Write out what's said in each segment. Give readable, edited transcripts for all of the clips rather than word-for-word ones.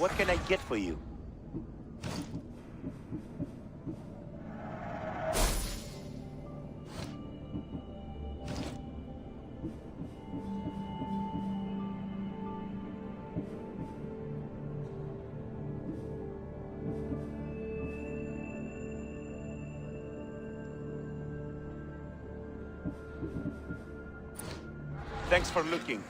What can I get for you? Thanks for looking.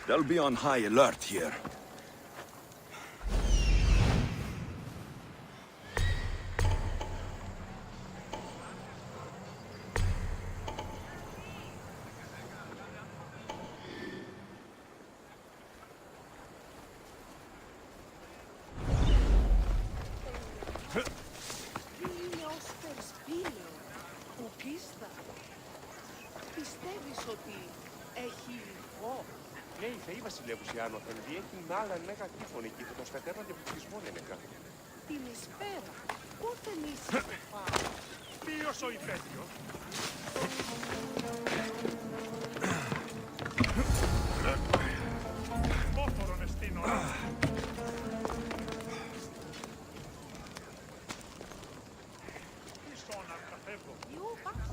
They'll be on high alert here. Πιστεύεις ότι έχει ηχό? Ναι, οι θεοί βασιλεύουσοι άνωθεν διέχουν άλλα μέγα κύφωνη και το στατέρνονται πληθυσμόν ενεκά. Την Εσπέρα, πότε νήσι το πάω? Ποιος ο υπέτειος? Πόθωρον εστίν ώρα. Πίσω να καταφεύγω. Ιού, πας.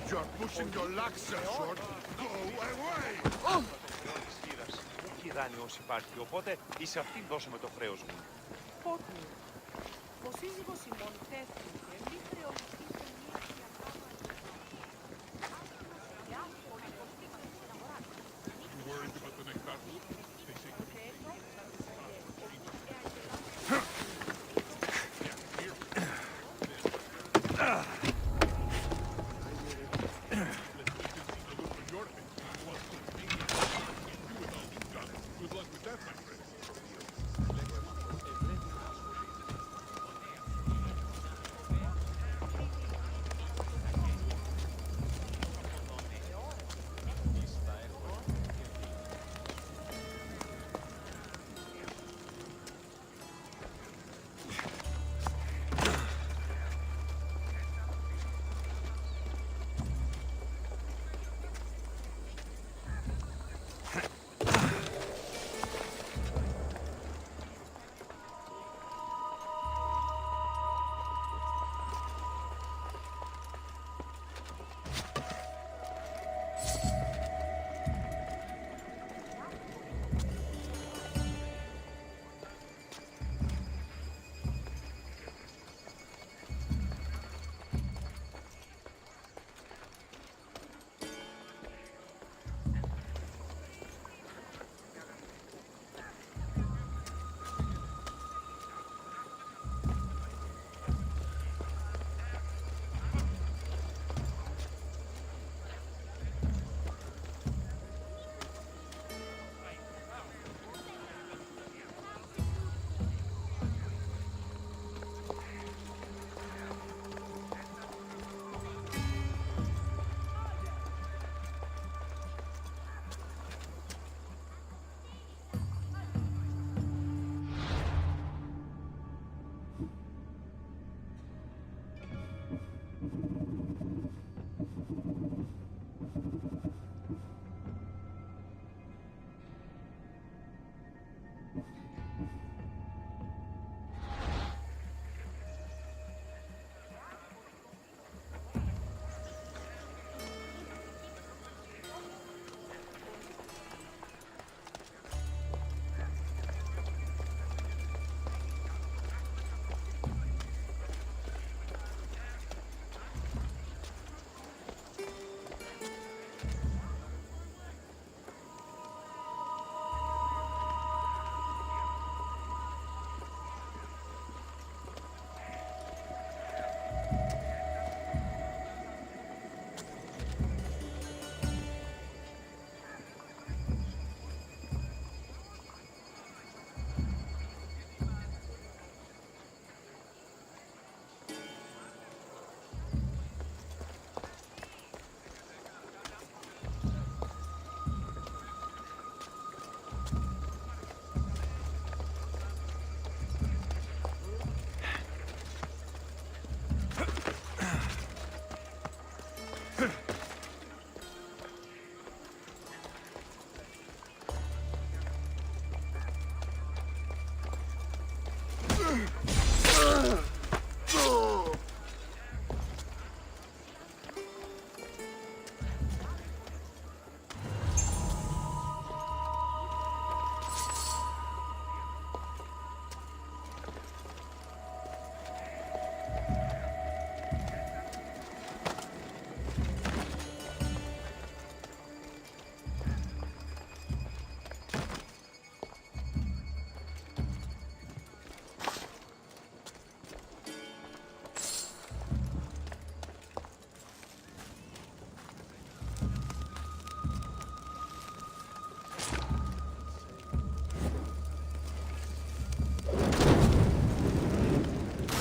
You're pushing your luck, sir, short. Go away! Μου κυράνει όσοι υπάρχει, οπότε εις αυτήν δώσουμε το χρέος μου. Πότε. Ο σύζυγος ημών τέθηκε, μη χρεωθεί σε μία Worried about the next battle? Good luck with that, my friend.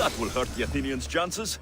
That will hurt the Athenians' chances.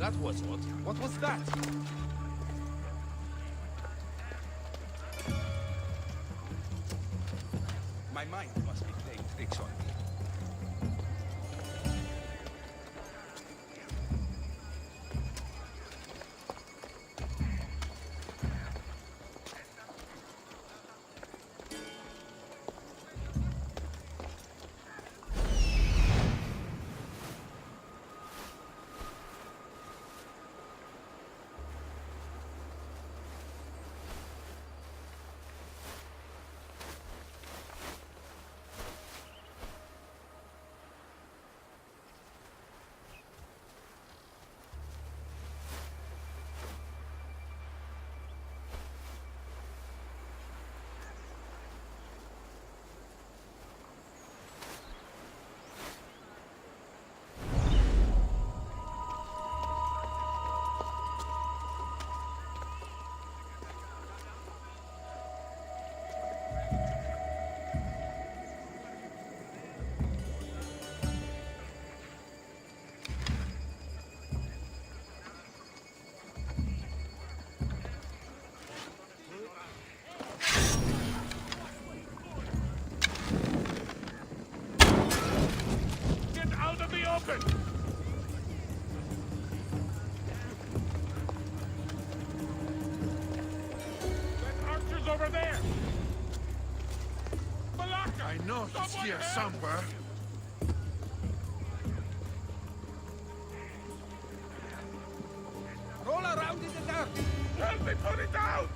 That was odd. What was that? My mind must be playing tricks on me. open! That archer's over there! Malaka! I know he's Someone here help! somewhere. Roll around in the dark! Help me put it out!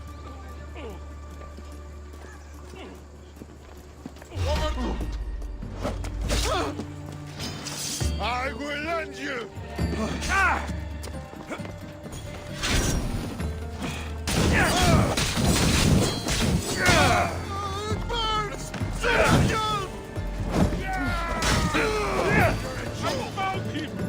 I will end you! It burns! I found him!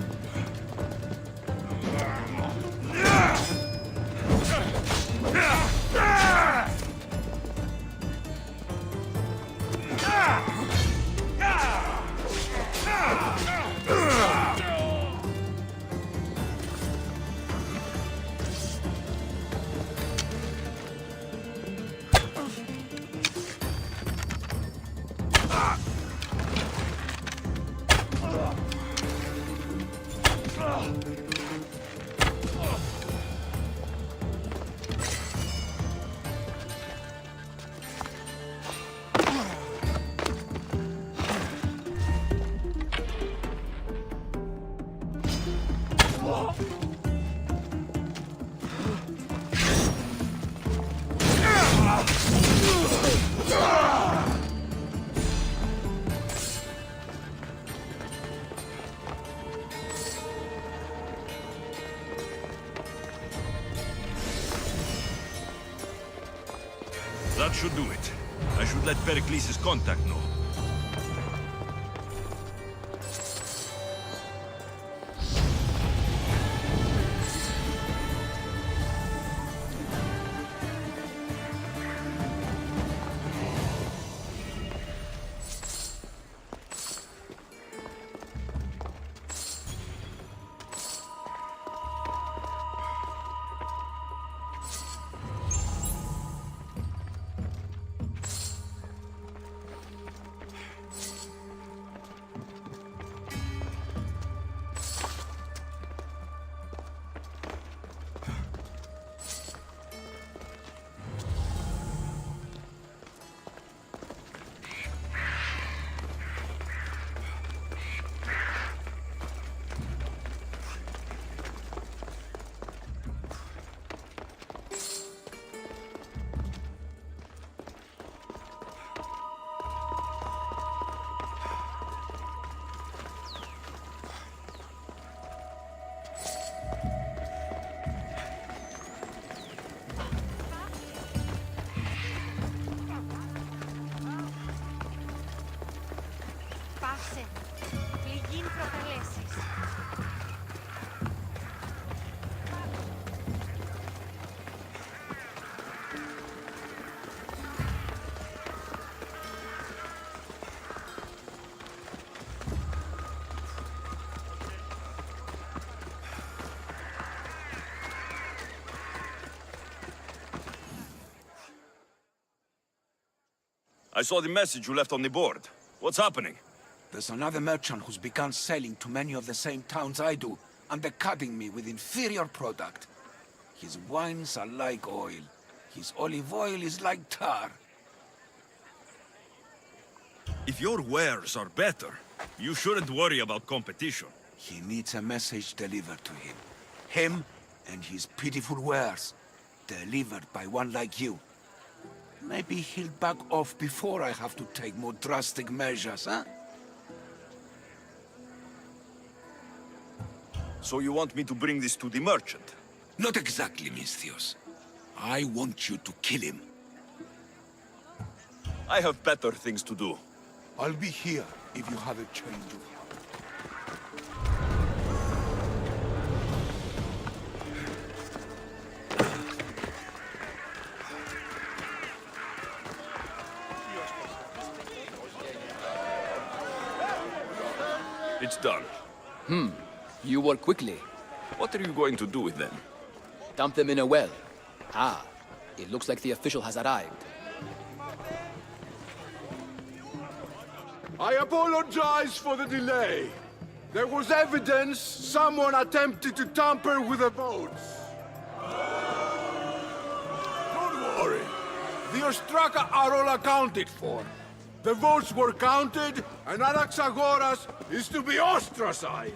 That should do it. I should let Pericles' contact know. Πάσε. Πληγήν προκαλέσεις. I saw the message you left on the board. What's happening? There's another merchant who's begun selling to many of the same towns I do, undercutting me with inferior product. His wines are like oil. His olive oil is like tar. If your wares are better, you shouldn't worry about competition. He needs a message delivered to him. Him and his pitiful wares, delivered by one like you. Maybe he'll back off before I have to take more drastic measures, huh? So you want me to bring this to the merchant? Not exactly, Misthios. I want you to kill him. I have better things to do. I'll be here if you have a change of heart. It's done. You work quickly. What are you going to do with them? Dump them in a well. Ah, it looks like the official has arrived. I apologize for the delay. There was evidence someone attempted to tamper with the votes. Don't worry. The Ostraka are all accounted for. The votes were counted, and Anaxagoras is to be ostracized.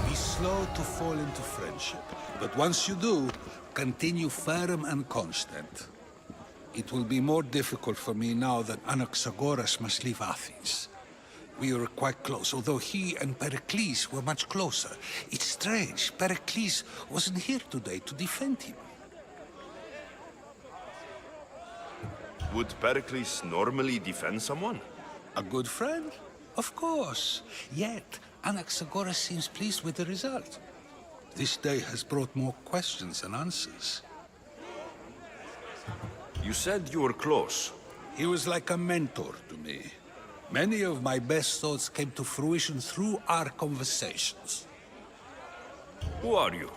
Be slow to fall into friendship, but once you do, continue firm and constant. It will be more difficult for me now that Anaxagoras must leave Athens. We were quite close, although he and Pericles were much closer. It's strange, Pericles wasn't here today to defend him. Would Pericles normally defend someone? A good friend? Of course. Yet, Anaxagoras seems pleased with the result. This day has brought more questions than answers. You said you were close. He was like a mentor to me. Many of my best thoughts came to fruition through our conversations. Who are you?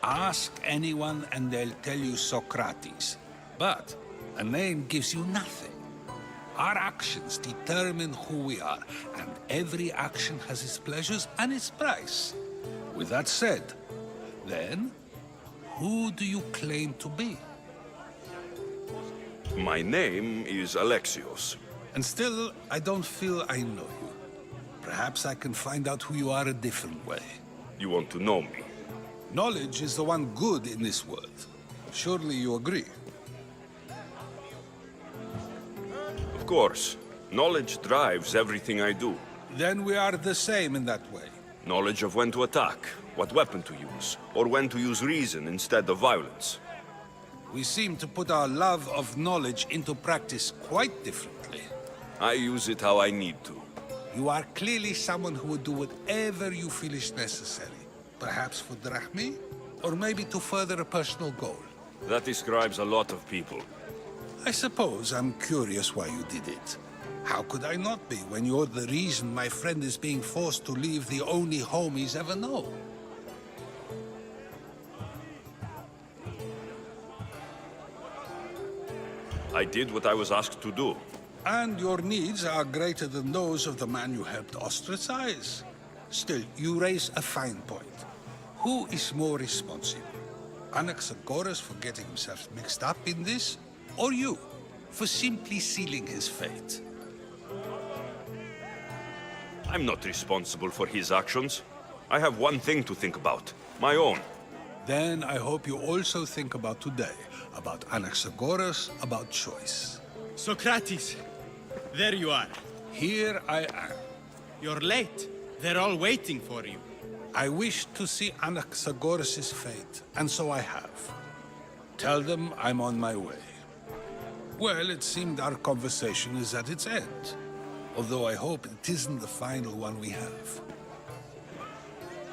Ask anyone and they'll tell you Socrates. But a name gives you nothing. Our actions determine who we are, and every action has its pleasures and its price. With that said, then, who do you claim to be? My name is Alexios. And still, I don't feel I know you. Perhaps I can find out who you are a different way. You want to know me? Knowledge is the one good in this world. Surely you agree? Of course. Knowledge drives everything I do. Then we are the same in that way. Knowledge of when to attack, what weapon to use, or when to use reason instead of violence. We seem to put our love of knowledge into practice quite differently. I use it how I need to. You are clearly someone who would do whatever you feel is necessary. Perhaps for drachmi, or maybe to further a personal goal. That describes a lot of people. I suppose I'm curious why you did it. How could I not be when you're the reason my friend is being forced to leave the only home he's ever known? I did what I was asked to do. And your needs are greater than those of the man you helped ostracize. Still, you raise a fine point. Who is more responsible? Anaxagoras for getting himself mixed up in this? Or you, for simply sealing his fate? I'm not responsible for his actions. I have one thing to think about. My own. Then I hope you also think about today. About Anaxagoras, about choice. Socrates! There you are. Here I am. You're late. They're all waiting for you. I wish to see Anaxagoras' fate, and so I have. Tell them I'm on my way. Well, it seemed our conversation is at its end. Although I hope it isn't the final one we have.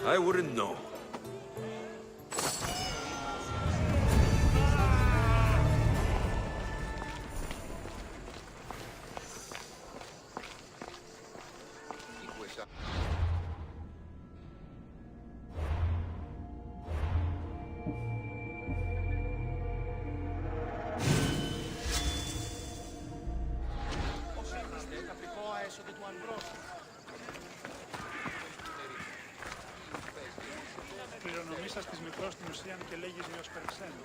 I wouldn't know. Κληρονομής σας της μικρός στην ουσία και λέγεις μη ως περξένου.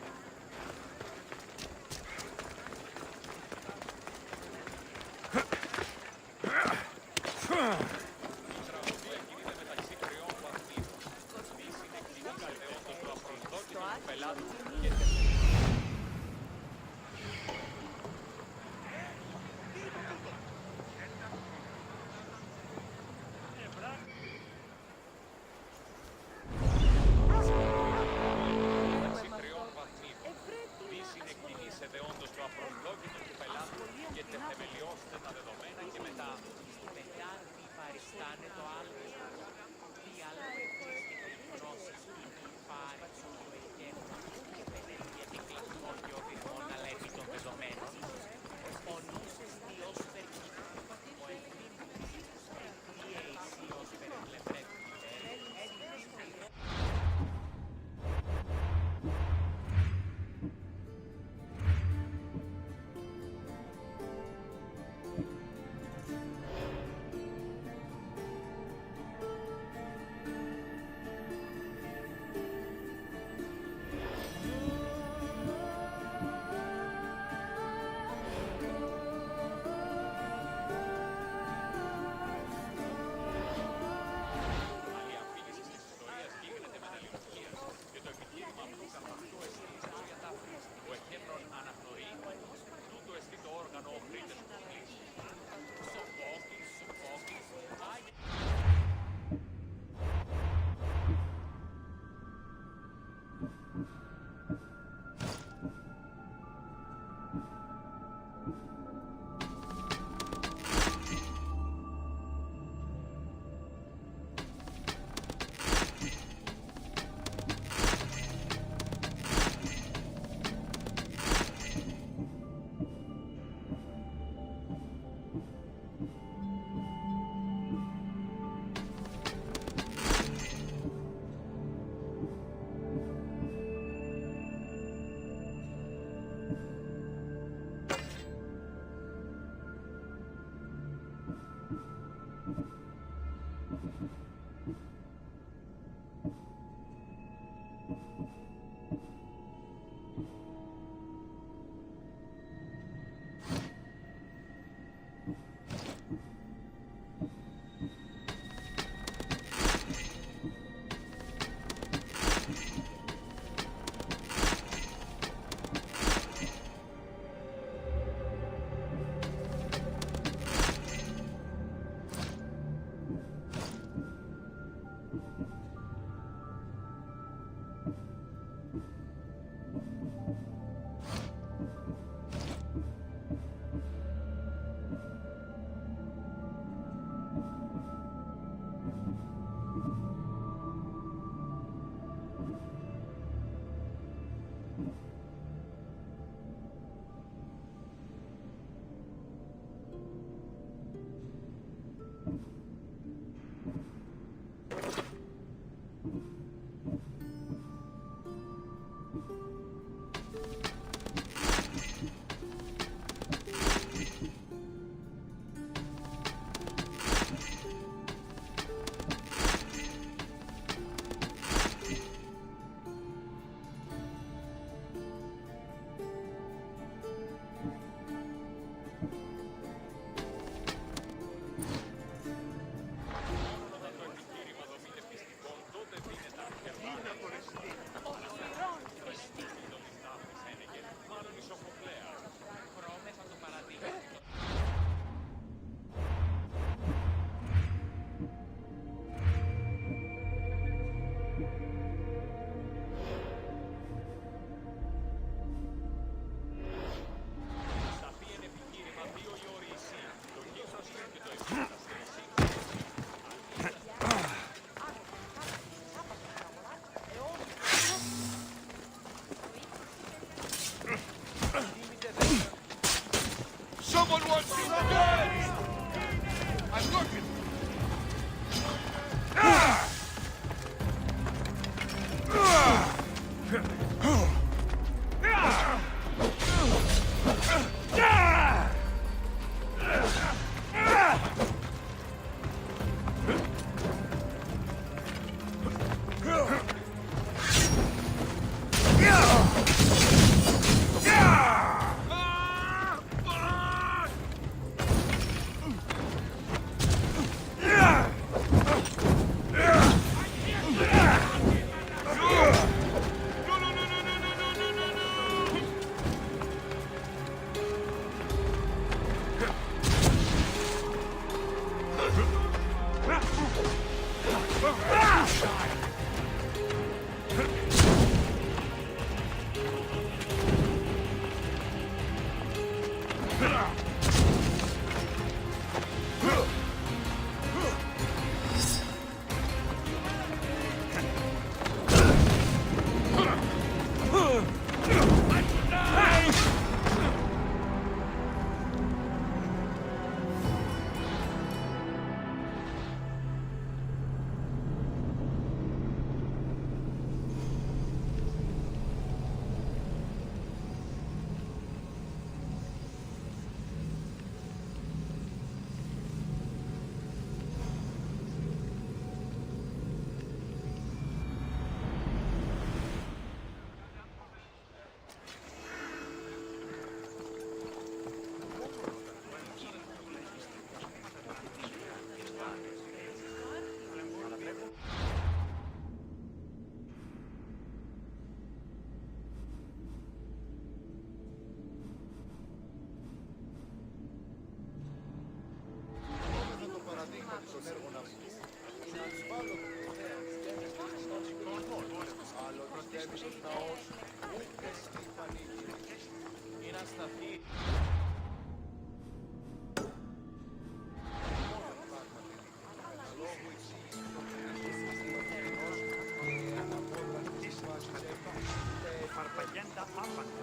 Farfallenda avanti.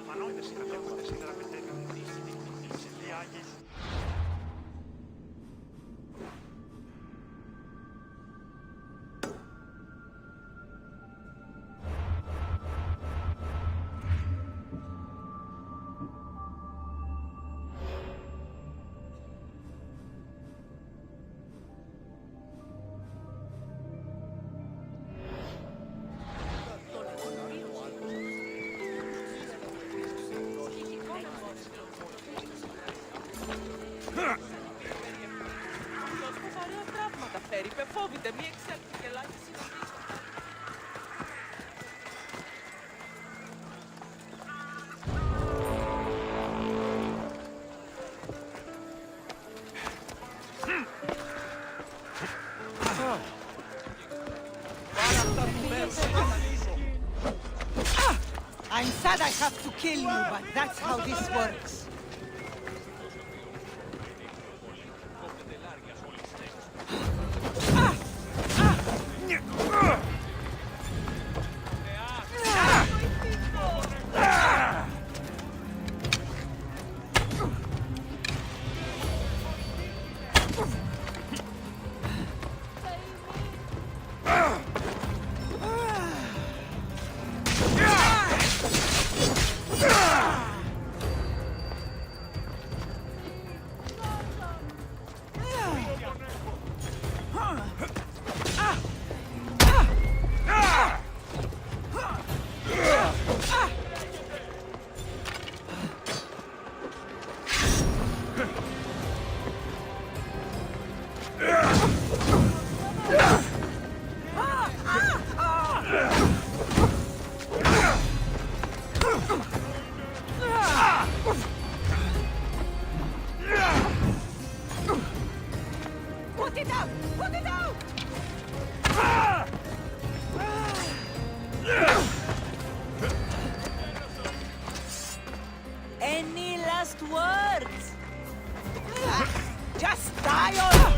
Ma noi desideramos meter le agnes. Βαρέα τραύματα φέρει. Φόβηται μη εξέλθει και ελάχιστη συναντήσει. I'm sad I have to kill you, but that's how this works. Put it out! Put it out! Any last words? Just die or...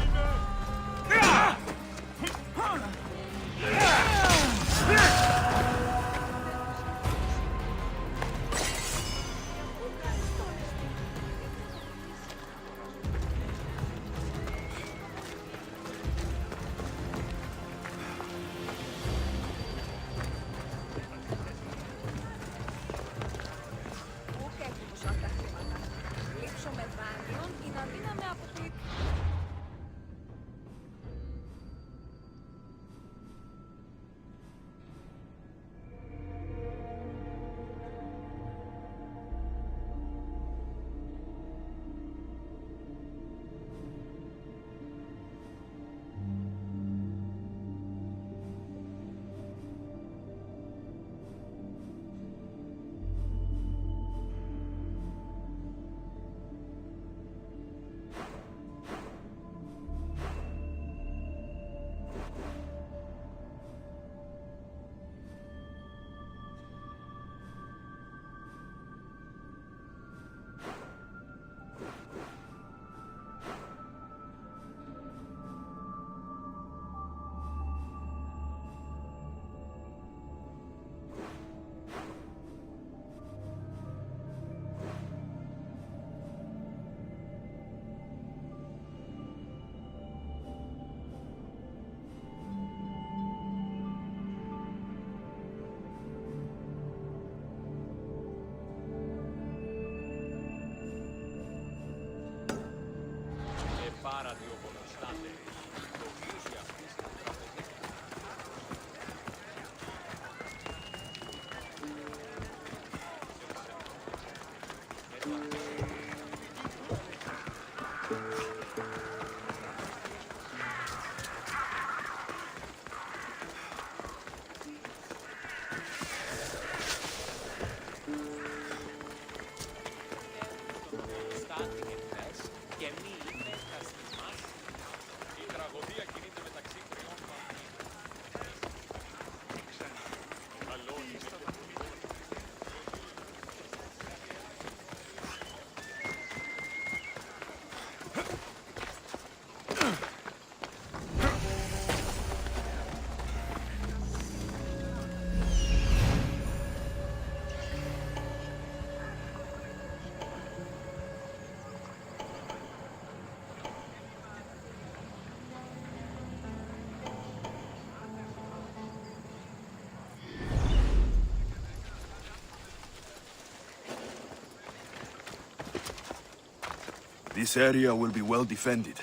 This area will be well defended.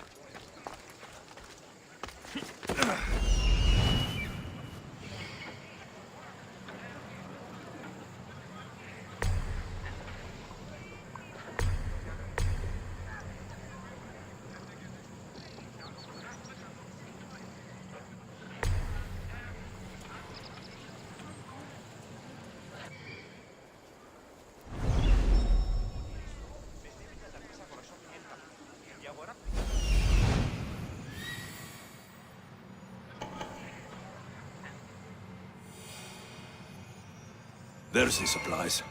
There's the supplies.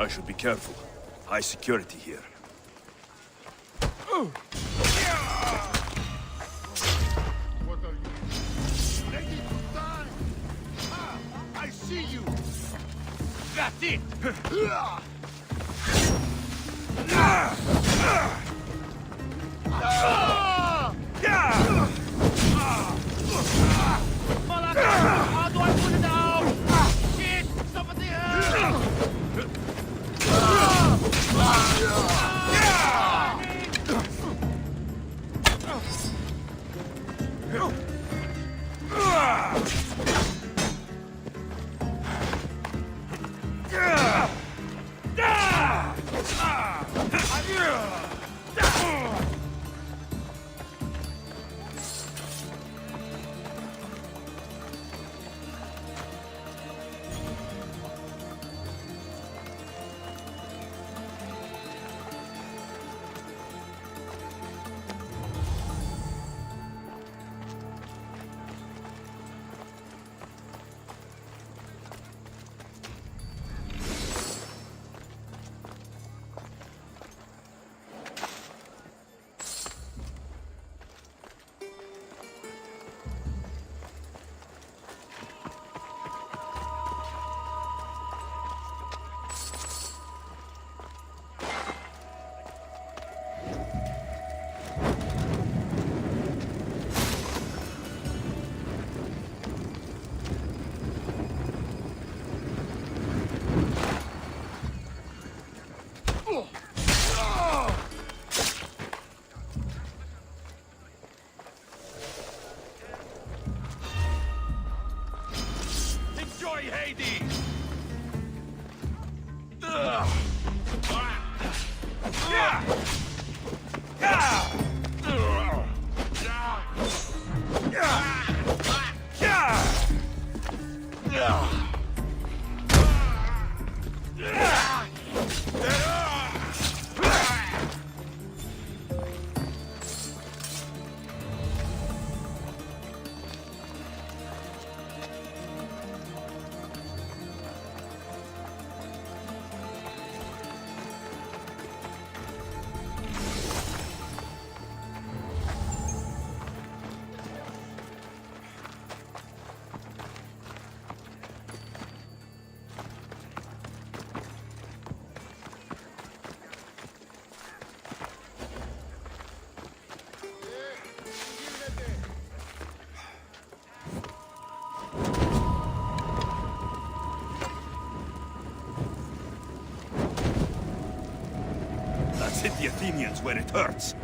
I should be careful. High security here. What are you? Ready to die? Ah, I see you! That's it! How do I put it down? Shit! Somebody help! Enjoy Hades! Let's hit the Athenians where it hurts.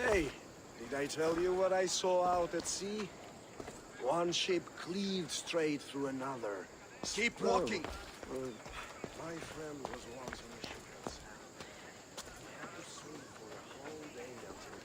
Hey, did I tell you what I saw out at sea? One ship cleaved straight through another. Keep walking. My friend was once on a ship at sea. He had to swim for a whole day until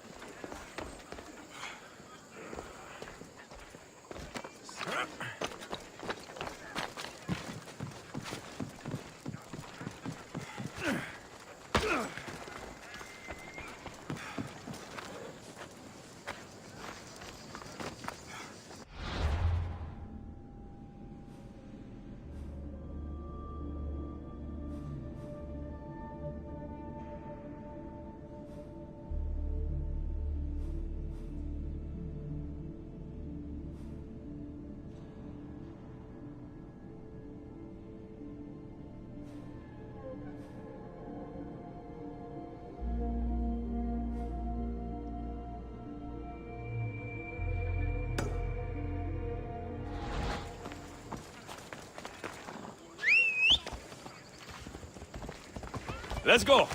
Let's go!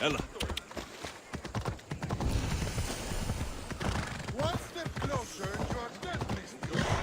Ella. One step closer and you are dead, mister.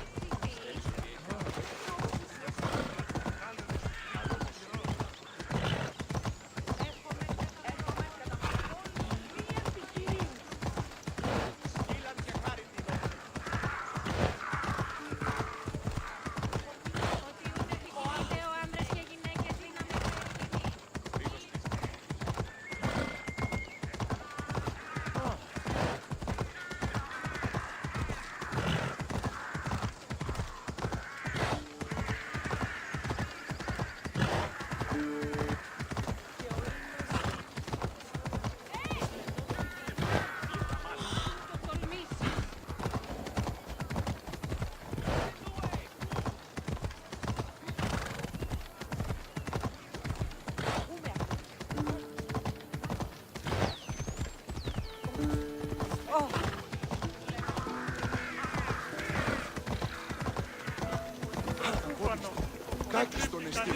Κάτι στον εστί.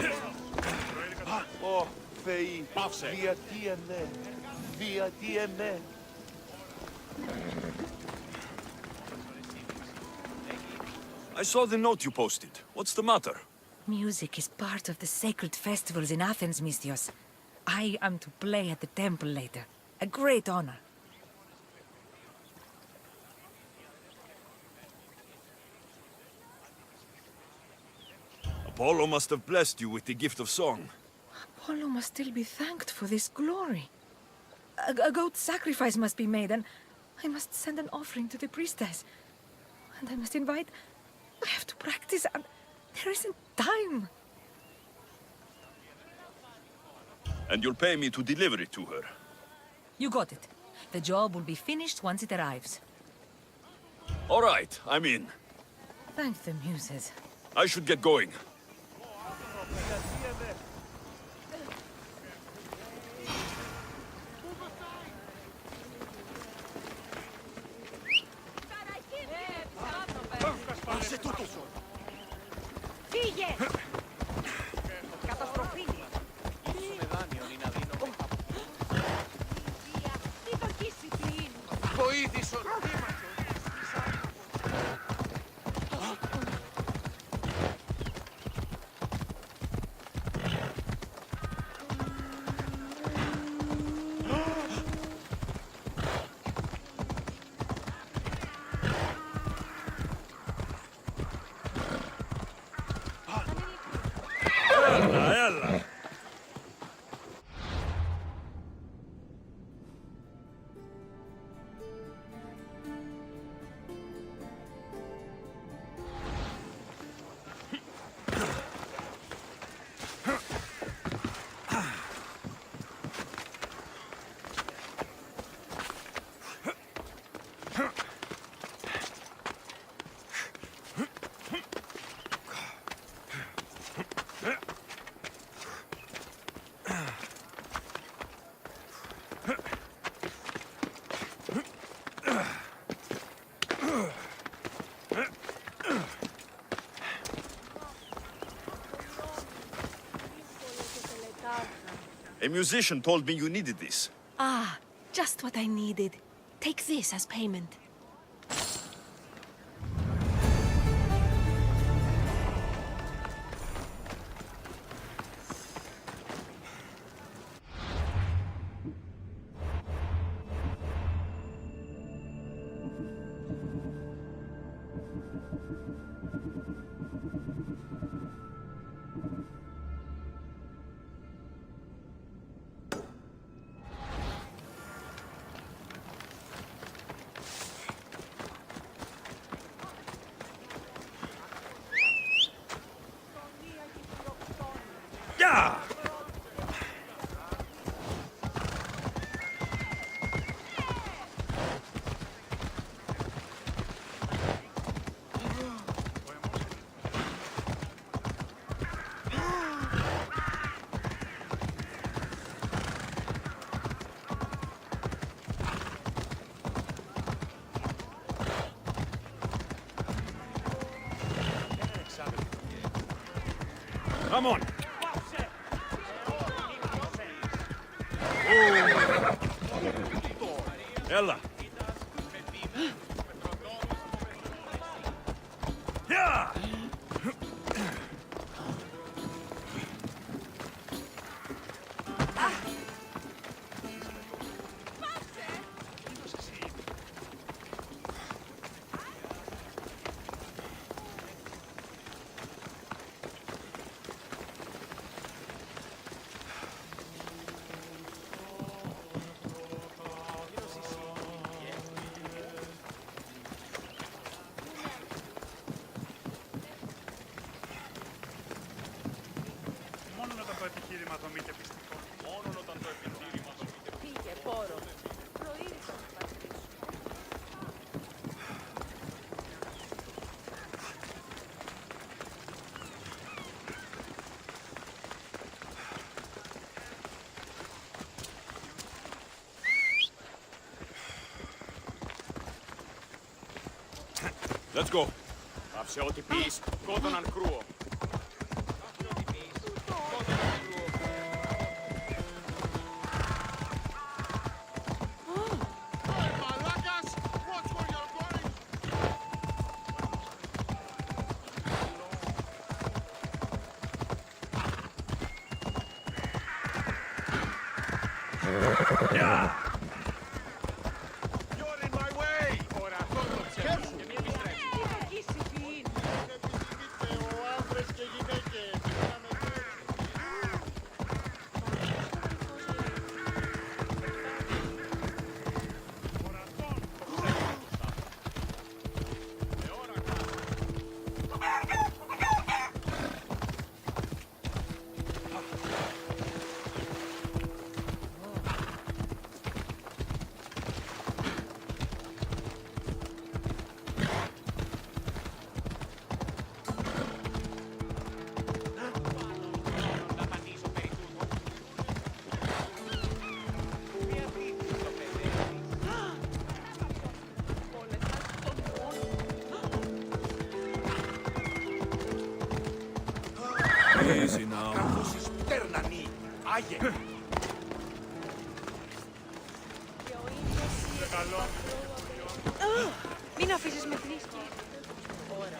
Ω, Θεοί, γιατί εμέ, γιατί εμέ. I saw the note you posted. What's the matter? Music is part of the sacred festivals in Athens, Misthios. I am to play at the temple later. A great honor. Apollo must have blessed you with the gift of song. Apollo must still be thanked for this glory. A goat sacrifice must be made, and I must send an offering to the priestess. And I must invite... I have to practice, and there isn't time. And you'll pay me to deliver it to her. You got it. The job will be finished once it arrives. All right, I'm in. Thank the muses. I should get going. Φύγε! Καταστροφή! Τι δοκίσει πλήν! Βοήθησον! A musician told me you needed this. Ah, just what I needed. Take this as payment. Yeah! Come on. Ella! Yeah! Μόνο όταν το επιχείρημα δομείται πιστικό. Μόνο όταν το επιχείρημα δομείται πιστικό. Πήγε, πόρο. Προείρησα τον πατρί σου. Let's go. Άψε ό,τι πεις, κότοναν κρούω. Malakas, watch where you're going! You're in my way! Ωραία, αυτό ξέρεις. Και μην επιστρέψεις. Τι κακή συμπή είναι. Είναι επιθυμείτε ο άντρες και γυναίκες. Μιλάμε Easy now. Καθώς πέρνανοι, άγε. Και ο ήλιος είναι καλό. Μην αφήσεις με θρήσκει. Ώρα.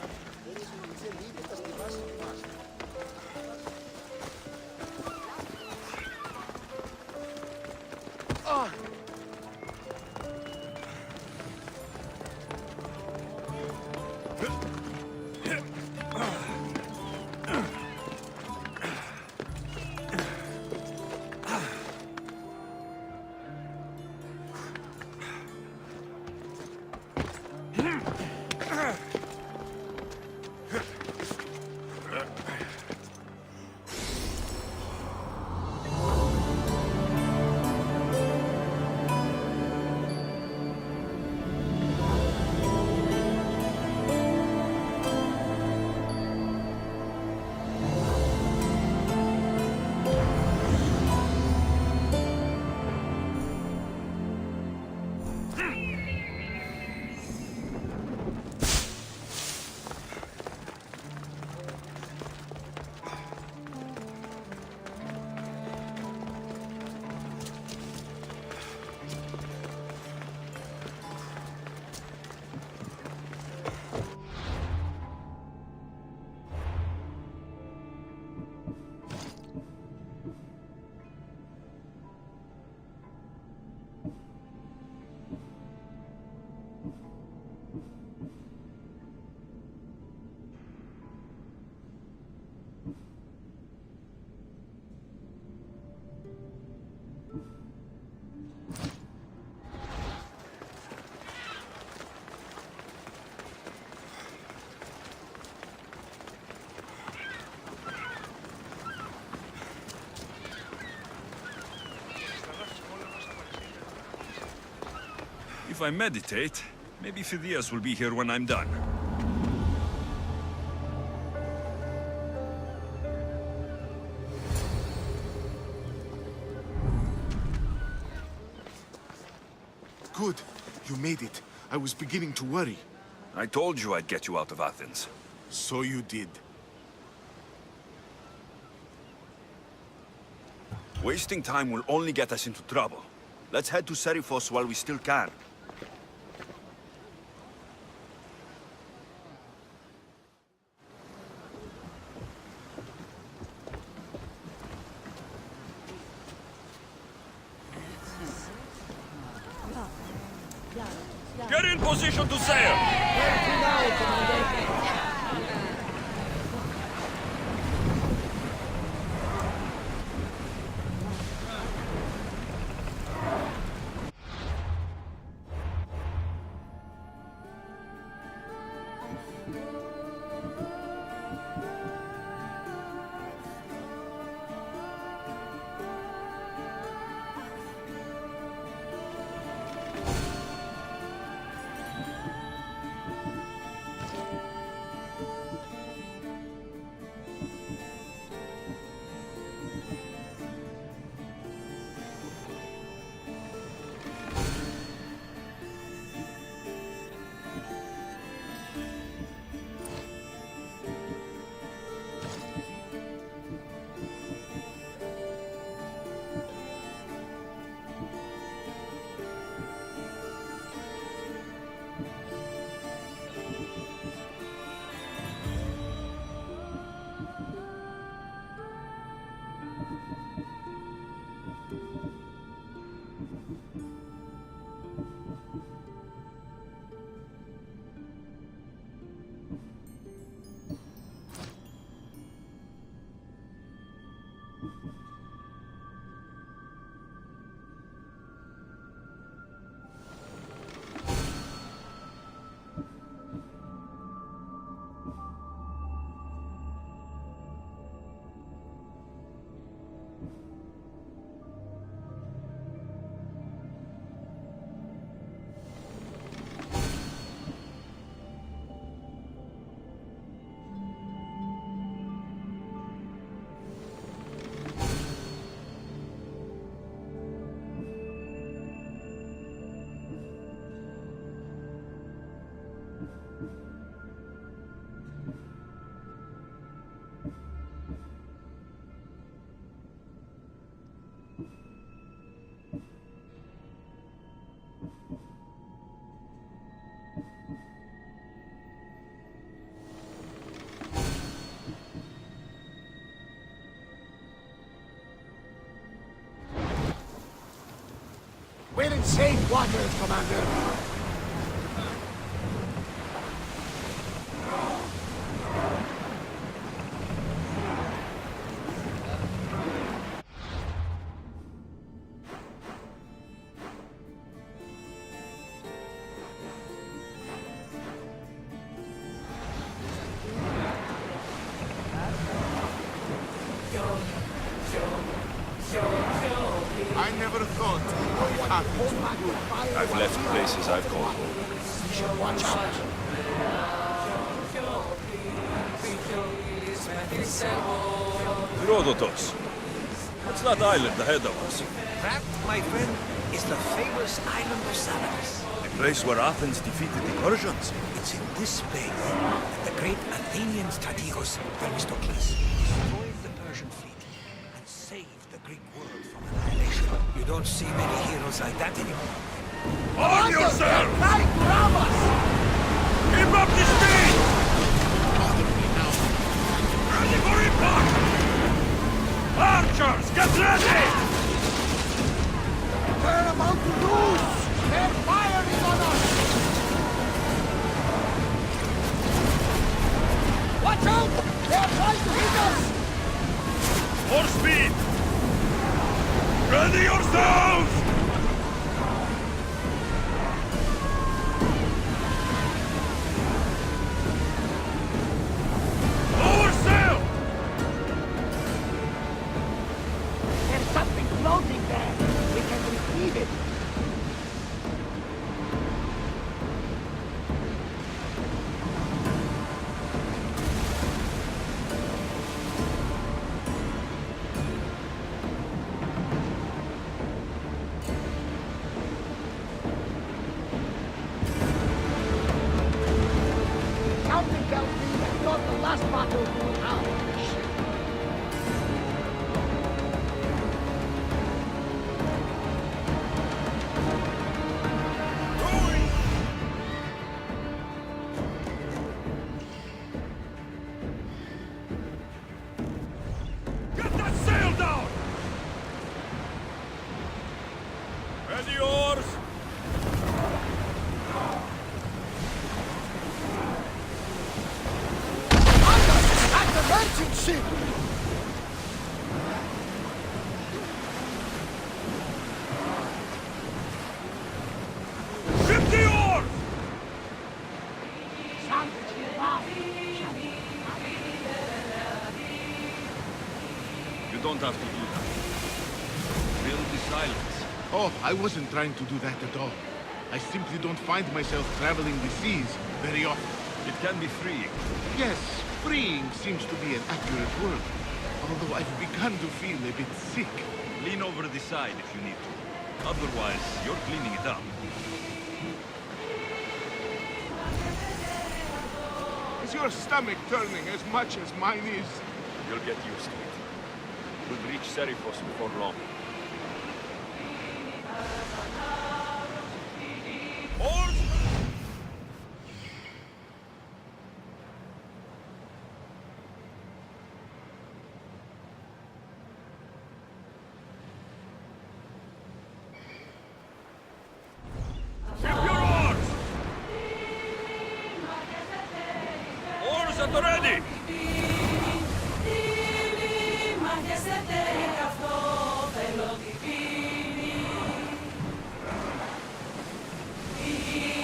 If I meditate, maybe Phidias will be here when I'm done. Good. You made it. I was beginning to worry. I told you I'd get you out of Athens. So you did. Wasting time will only get us into trouble. Let's head to Serifos while we still can. Get in position to sail! We're in safe waters, Commander. I never thought it happened to you. I've left places I've called home. Watch out. Herodotus. What's that island ahead of us? That, my friend, is the famous island of Salamis. A place where Athens defeated the Persians. It's in this space that the great Athenian strategos Themistocles destroyed the Persian fleet and saved the Greek world from annihilation. You don't see many heroes like that anymore. On yourself! Keep up the speed! Ready for impact! Archers, get ready! We're about to lose! Their fire is on us! Watch out! They're trying to hit us! More speed! Ready yourselves! Lower sail! There's something floating there! We can retrieve it! Something tells me that's not the last battle we will have on this ship. Ready oars! At the merchant ship! Ship the oars! You don't have to do that. Build the silence. Oh, I wasn't trying to do that at all. I simply don't find myself traveling the seas very often. It can be freeing. Yes, freeing seems to be an accurate word. Although I've begun to feel a bit sick. Lean over the side if you need to. Otherwise, you're cleaning it up. Is your stomach turning as much as mine is? You'll get used to it. We'll reach Serifos before long. Oars! Ship your oars! Oars at the ready!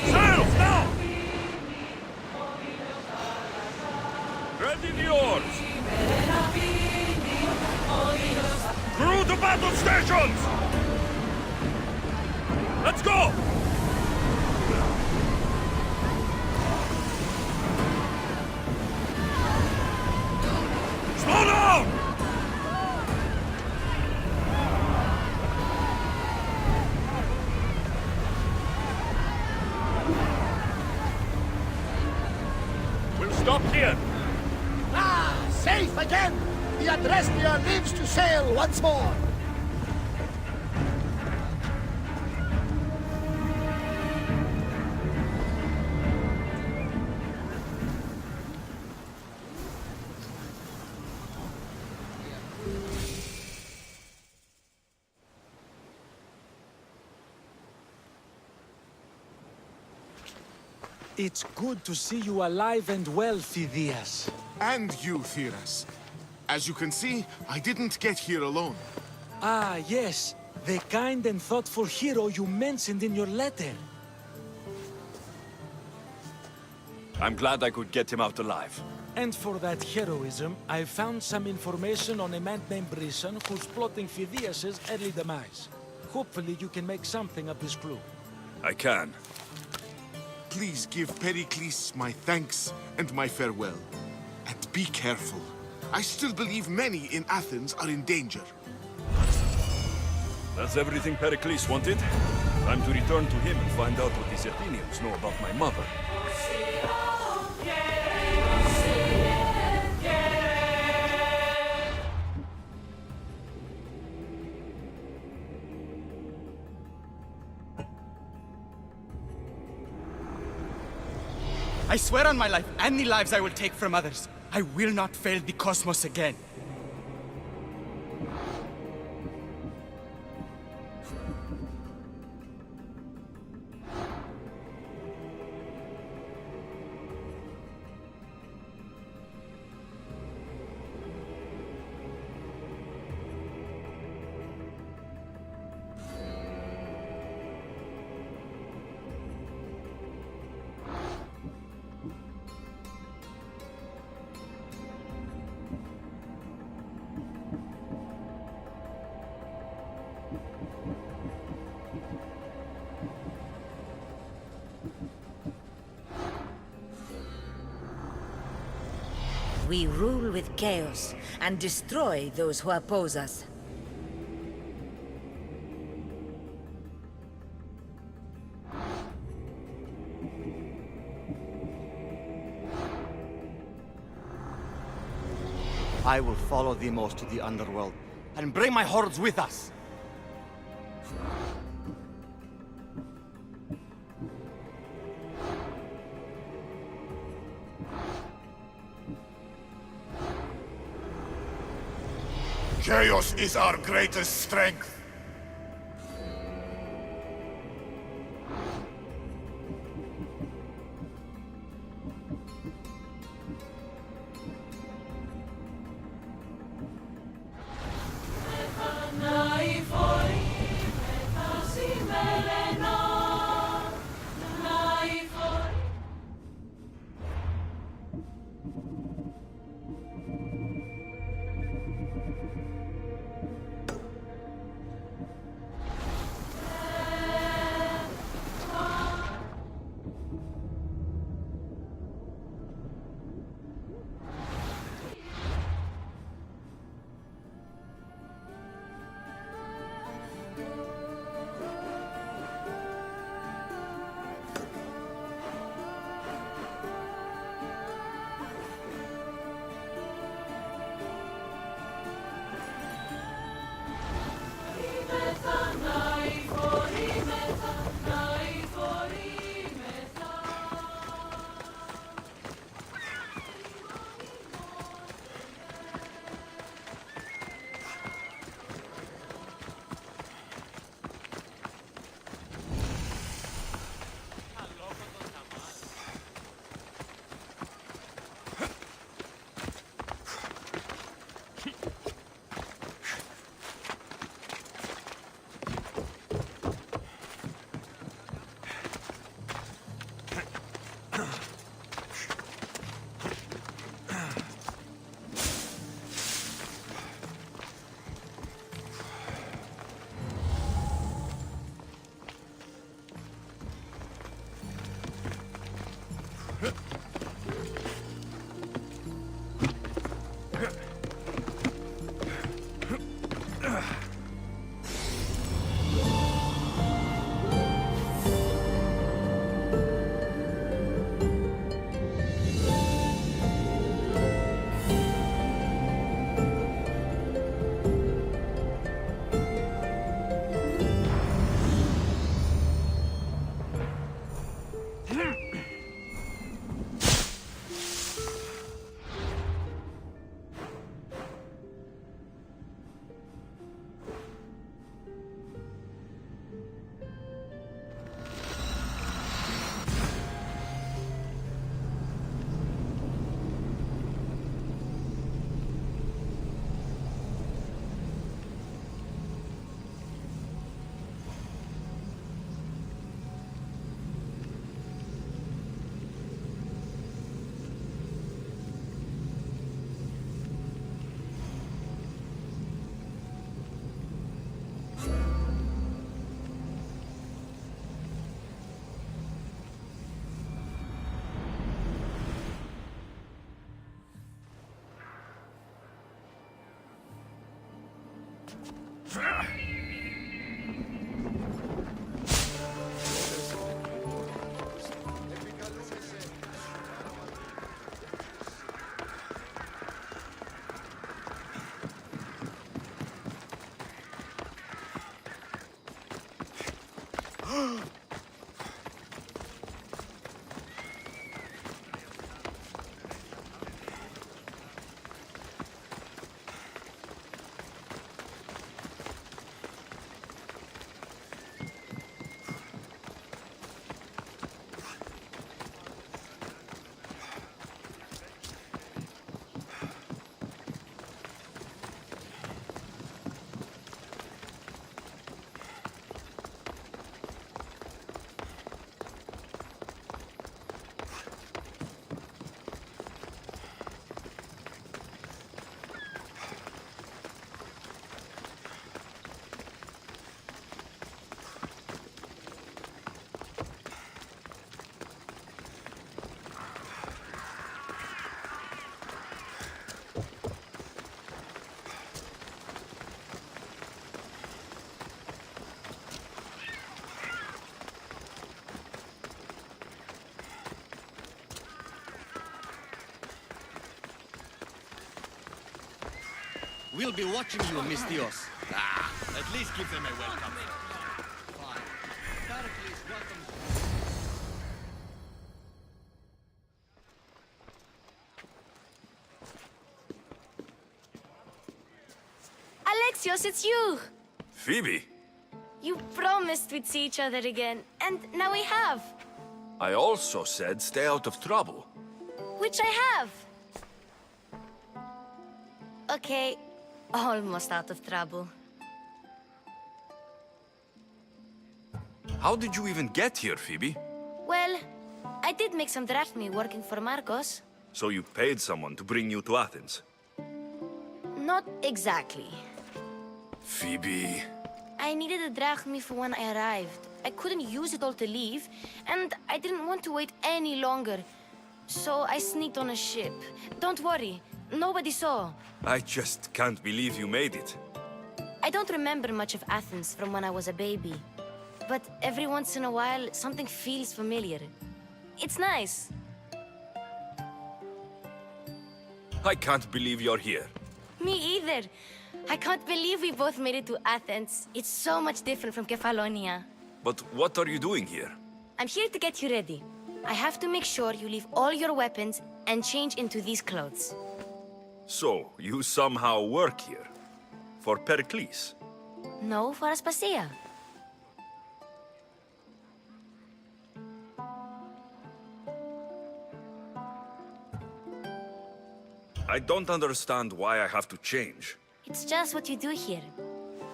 Sails now! Ready the oars! Crew to battle stations! Let's go! Slow down! We'll stop here. Ah, safe again! The Adrestia lives to sail once more! It's good to see you alive and well, Phidias. And you, Theras. As you can see, I didn't get here alone. Ah, yes. The kind and thoughtful hero you mentioned in your letter. I'm glad I could get him out alive. And for that heroism, I found some information on a man named Brisson who's plotting Phidias' early demise. Hopefully you can make something of this clue. I can. Please give Pericles my thanks and my farewell. And be careful. I still believe many in Athens are in danger. That's everything Pericles wanted. Time to return to him and find out what these Athenians know about my mother. I swear on my life and the lives I will take from others, I will not fail the cosmos again. We rule with chaos and destroy those who oppose us. I will follow Demos to the underworld and bring my hordes with us. Chaos is our greatest strength. We'll be watching you, Mistios. At least give them a welcome. Fine. Pericles welcomes Alexios, it's you! Phoebe, You promised we'd see each other again, and now we have. I also said stay out of trouble. Which I have. Okay, almost out of trouble. How did you even get here, Phoebe? Well, I did make some drachmi working for Marcos. So you paid someone to bring you to Athens? Not exactly. Phoebe... I needed a drachmi for when I arrived. I couldn't use it all to leave, and I didn't want to wait any longer. So I sneaked on a ship. Don't worry, nobody saw. I just can't believe you made it. I don't remember much of Athens from when I was a baby. But every once in a while, something feels familiar. It's nice. I can't believe you're here. Me either. I can't believe we both made it to Athens. It's so much different from Kefalonia. But what are you doing here? I'm here to get you ready. I have to make sure you leave all your weapons and change into these clothes. So, you somehow work here? For Pericles? No, for Aspasia. I don't understand why I have to change. It's just what you do here.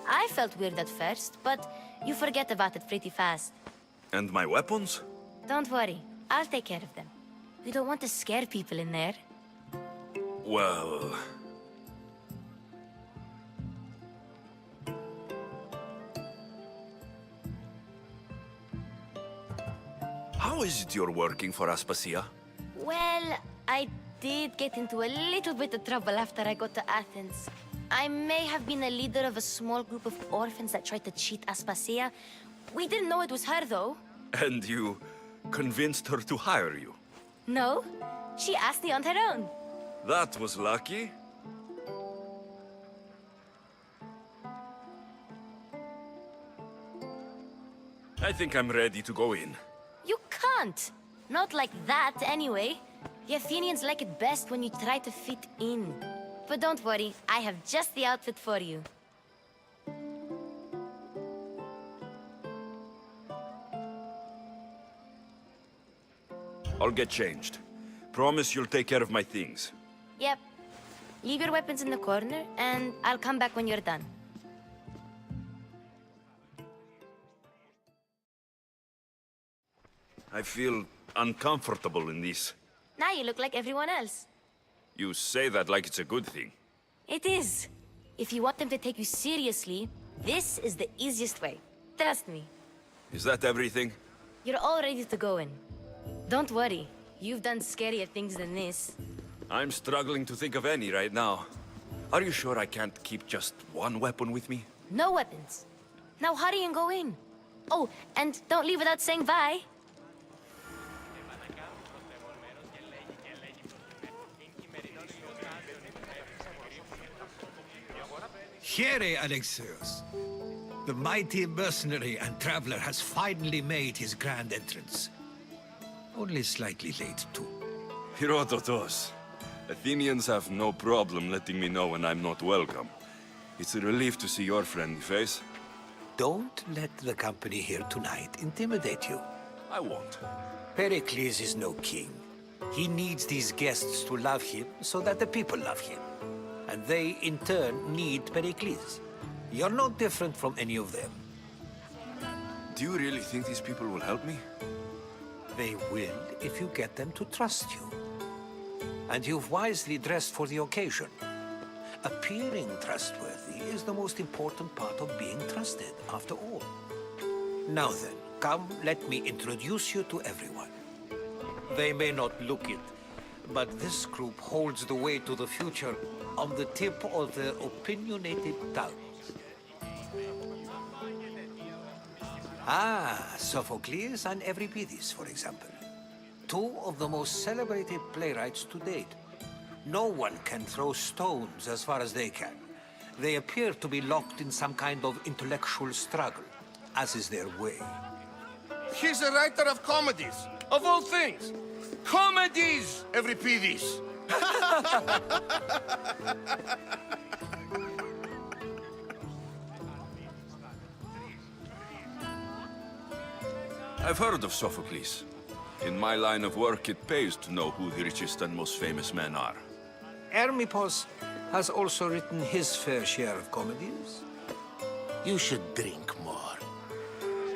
I felt weird at first, but you forget about it pretty fast. And my weapons? Don't worry, I'll take care of them. We don't want to scare people in there. Well... How is it you're working for Aspasia? Well, I did get into a little bit of trouble after I got to Athens. I may have been a leader of a small group of orphans that tried to cheat Aspasia. We didn't know it was her, though. And you convinced her to hire you? No, she asked me on her own. That was lucky. I think I'm ready to go in. You can't. Not like that, anyway. The Athenians like it best when you try to fit in. But don't worry, I have just the outfit for you. I'll get changed. Promise you'll take care of my things. Yep. Leave your weapons in the corner, and I'll come back when you're done. I feel uncomfortable in this. Now you look like everyone else. You say that like it's a good thing. It is. If you want them to take you seriously, this is the easiest way. Trust me. Is that everything? You're all ready to go in. Don't worry. You've done scarier things than this. I'm struggling to think of any right now. Are you sure I can't keep just one weapon with me? No weapons. Now hurry and go in. Oh, and don't leave without saying bye. Here, Alexios. The mighty mercenary and traveler has finally made his grand entrance. Only slightly late, too. Herodotos. Athenians have no problem letting me know when I'm not welcome. It's a relief to see your friendly face. Don't let the company here tonight intimidate you. I won't. Pericles is no king. He needs these guests to love him so that the people love him. And they, in turn, need Pericles. You're no different from any of them. Do you really think these people will help me? They will if you get them to trust you. And you've wisely dressed for the occasion. Appearing trustworthy is the most important part of being trusted, after all. Now then, come, let me introduce you to everyone. They may not look it, but this group holds the way to the future on the tip of their opinionated tongues. Ah, Sophocles and Euripides, for example. Two of the most celebrated playwrights to date. No one can throw stones as far as they can. They appear to be locked in some kind of intellectual struggle, as is their way. He's a writer of comedies, of all things. Comedies, Euripides. I've heard of Sophocles. In my line of work, it pays to know who the richest and most famous men are. Hermippos has also written his fair share of comedies. You should drink more.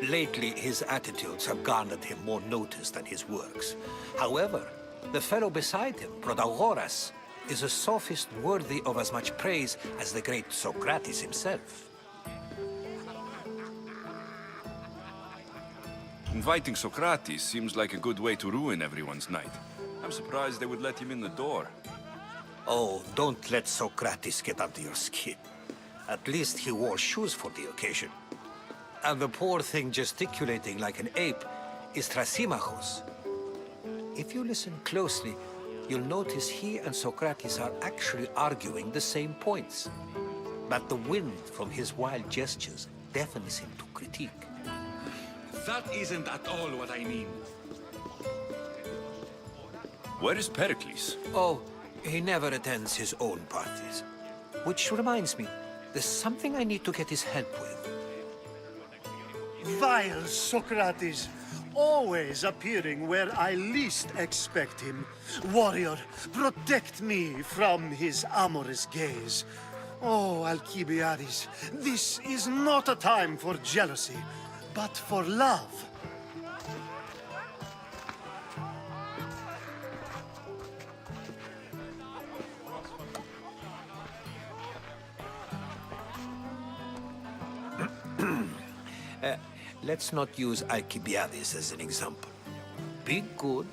Lately, his attitudes have garnered him more notice than his works. However, the fellow beside him, Protagoras, is a sophist worthy of as much praise as the great Socrates himself. Inviting Socrates seems like a good way to ruin everyone's night. I'm surprised they would let him in the door. Oh, don't let Socrates get under your skin. At least he wore shoes for the occasion. And the poor thing gesticulating like an ape is Thrasymachos. If you listen closely, you'll notice he and Socrates are actually arguing the same points. But the wind from his wild gestures deafens him to critique. That isn't at all what I mean. Where is Pericles? Oh, he never attends his own parties. Which reminds me, there's something I need to get his help with. Vile Socrates, always appearing where I least expect him. Warrior, protect me from his amorous gaze. Oh, Alcibiades, this is not a time for jealousy, but for love. Let's not use Alcibiades as an example. Be good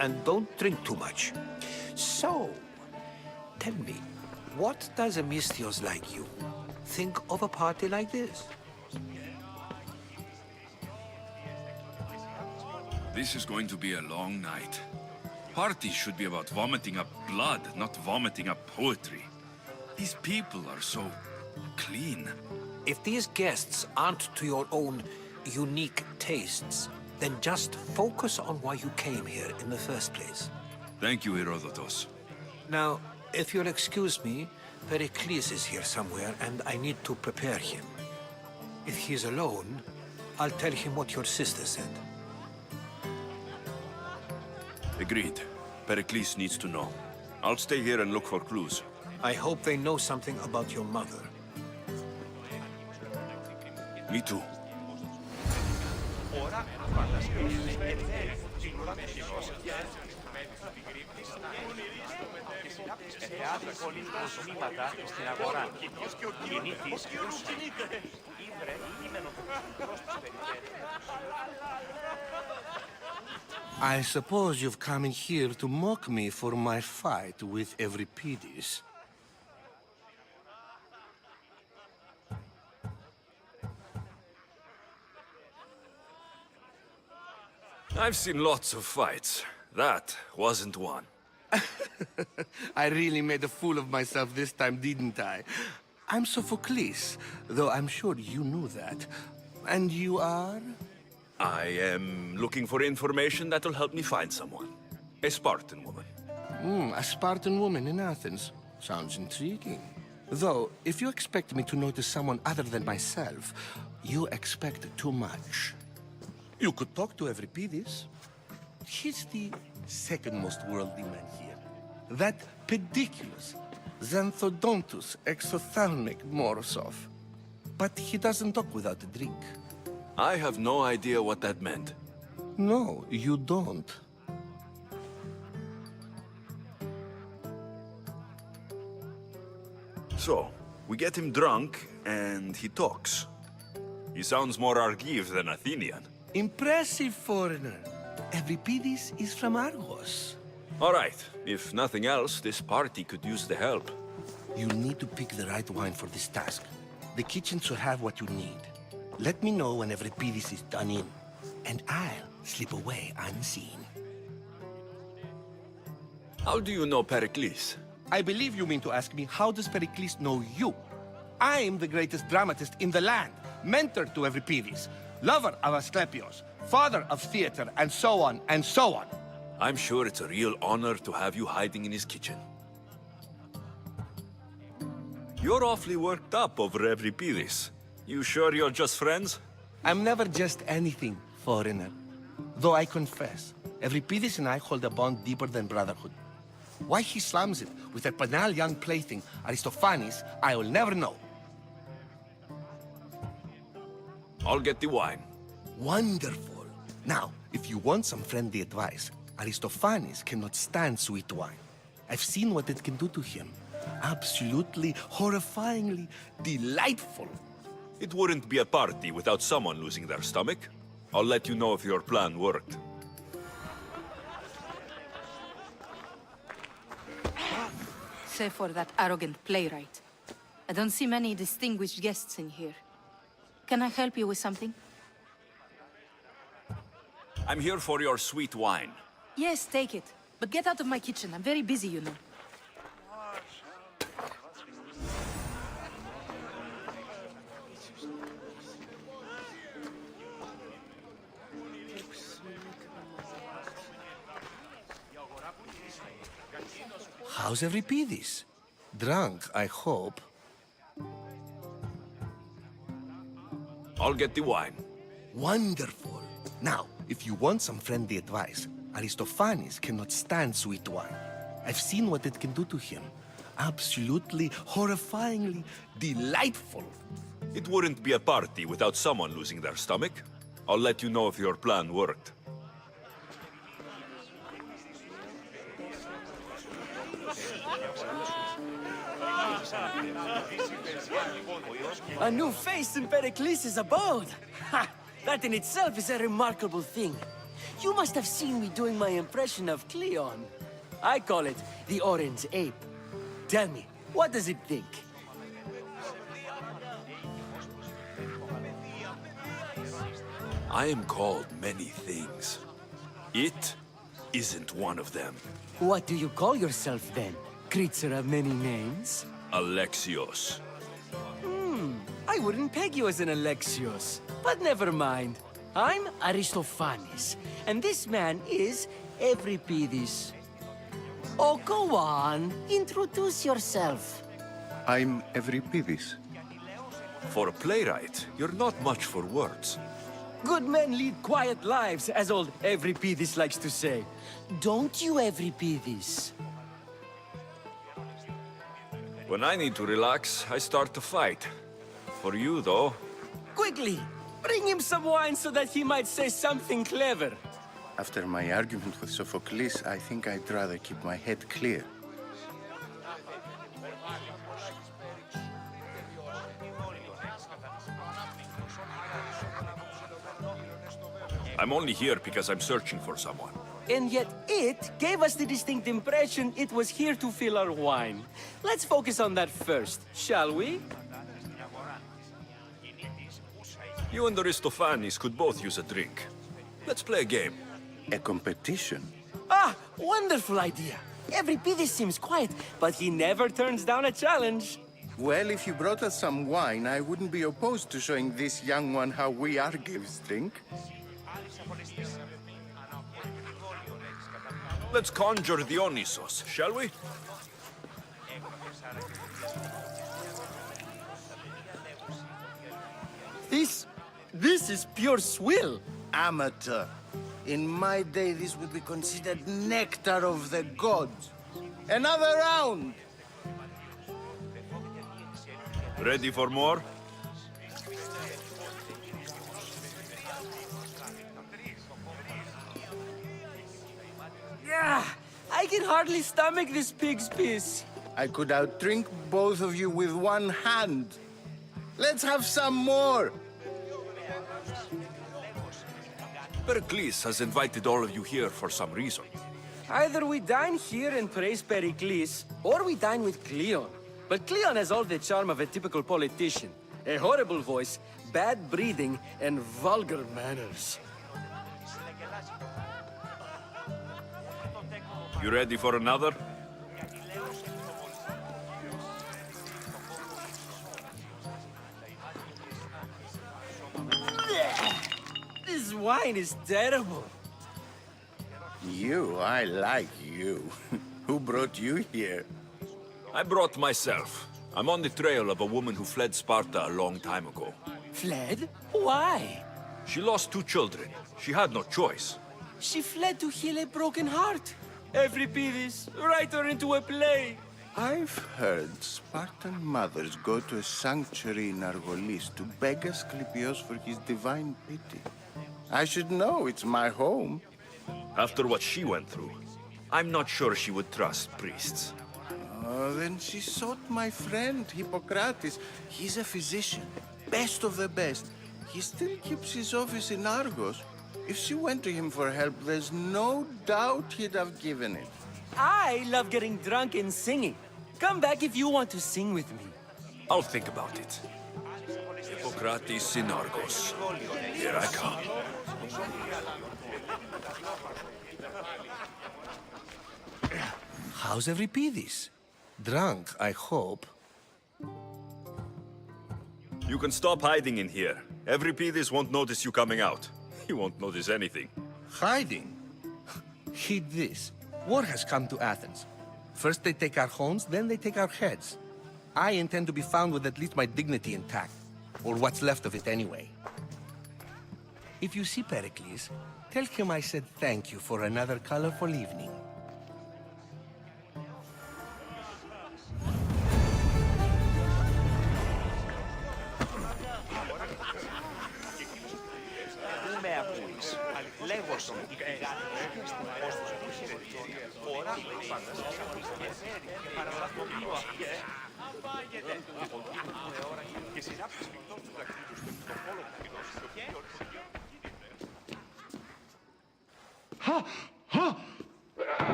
and don't drink too much. So, tell me, what does a Misthios like you think of a party like this? This is going to be a long night. Parties should be about vomiting up blood, not vomiting up poetry. These people are so clean. If these guests aren't to your own unique tastes, then just focus on why you came here in the first place. Thank you, Herodotus. Now, if you'll excuse me, Pericles is here somewhere, and I need to prepare him. If he's alone, I'll tell him what your sister said. Agreed. Pericles needs to know. I'll stay here and look for clues. I hope they know something about your mother. Me too. Ora fantasticamente sicuramente άδικολοι προσμήματα στην αγορά. Κινήτης ήδρε κείμενο προς τις περιφέρειες. I suppose you've come in here to mock me for my fight with Euripides. I've seen lots of fights. That wasn't one. I really made a fool of myself this time, didn't I? I'm Sophocles, though I'm sure you knew that. And you are? I am looking for information that'll help me find someone. A Spartan woman. A Spartan woman in Athens. Sounds intriguing. Though, if you expect me to notice someone other than myself, you expect too much. You could talk to Euripides. He's the second most worldly man here. That pediculous Xanthodontus exophthalmic Morosov. But he doesn't talk without a drink. I have no idea what that meant. No, you don't. So, we get him drunk, and he talks. He sounds more Argive than Athenian. Impressive, foreigner. Euripides is from Argos. All right. If nothing else, this party could use the help. You need to pick the right wine for this task. The kitchen should have what you need. Let me know when Euripides is done in, and I'll slip away unseen. How do you know Pericles? I believe you mean to ask me, how does Pericles know you? I'm the greatest dramatist in the land, mentor to Euripides, lover of Asclepios, father of theater, and so on, and so on. I'm sure it's a real honor to have you hiding in his kitchen. You're awfully worked up over Euripides. You sure you're just friends? I'm never just anything, foreigner. Though I confess, Euripides and I hold a bond deeper than brotherhood. Why he slams it with that banal young plaything, Aristophanes, I will never know. I'll get the wine. Wonderful. Now, if you want some friendly advice, Aristophanes cannot stand sweet wine. I've seen what it can do to him. Absolutely, horrifyingly delightful. It wouldn't be a party without someone losing their stomach. I'll let you know if your plan worked. Save for that arrogant playwright. I don't see many distinguished guests in here. Can I help you with something? I'm here for your sweet wine. Yes, take it. But get out of my kitchen. I'm very busy, you know. How's Euripides? Drunk, I hope. I'll get the wine. Wonderful. Now, if you want some friendly advice, Aristophanes cannot stand sweet wine. I've seen what it can do to him. Absolutely, horrifyingly delightful. It wouldn't be a party without someone losing their stomach. I'll let you know if your plan worked. A new face in Pericles' abode! Ha! That in itself is a remarkable thing. You must have seen me doing my impression of Cleon. I call it the Orange Ape. Tell me, what does it think? I am called many things. It isn't one of them. What do you call yourself then? Creature of many names? Alexios. I wouldn't peg you as an Alexios. But never mind. I'm Aristophanes, and this man is Euripides. Oh, go on. Introduce yourself. I'm Euripides. For a playwright, you're not much for words. Good men lead quiet lives, as old Euripides likes to say. Don't you, Euripides? When I need to relax, I start to fight. For you, though... Quickly! Bring him some wine so that he might say something clever. After my argument with Sophocles, I think I'd rather keep my head clear. I'm only here because I'm searching for someone. And yet it gave us the distinct impression it was here to fill our wine. Let's focus on that first, shall we? You and Aristophanes could both use a drink. Let's play a game. A competition? Ah, wonderful idea. Euripides seems quiet, but he never turns down a challenge. Well, if you brought us some wine, I wouldn't be opposed to showing this young one how we Argives drink. Let's conjure Dionysos, shall we? This is pure swill. Amateur. In my day, this would be considered nectar of the gods. Another round! Ready for more? Yeah, I can hardly stomach this pig's piss. I could outdrink both of you with one hand. Let's have some more! Pericles has invited all of you here for some reason. Either we dine here and praise Pericles, or we dine with Cleon. But Cleon has all the charm of a typical politician. A horrible voice, bad breeding, and vulgar manners. You ready for another? This wine is terrible. I like you. Who brought you here? I brought myself. I'm on the trail of a woman who fled Sparta a long time ago. Fled? Why? She lost 2 children. She had no choice. She fled to heal a broken heart. Euripides, write her into a play. I've heard Spartan mothers go to a sanctuary in Argolis to beg Asclepios for his divine pity. I should know. It's my home. After what she went through, I'm not sure she would trust priests. Oh, then she sought my friend, Hippocrates. He's a physician, best of the best. He still keeps his office in Argos. If she went to him for help, there's no doubt he'd have given it. I love getting drunk and singing. Come back if you want to sing with me. I'll think about it. Hippocrates in Argos. Here I come. How's Euripides? Drunk, I hope. You can stop hiding in here. Euripides won't notice you coming out. He won't notice anything. Hiding? Heed this. War has come to Athens. First they take our homes, then they take our heads. I intend to be found with at least my dignity intact. Or what's left of it anyway. If you see Pericles, tell him I said thank you for another colorful evening.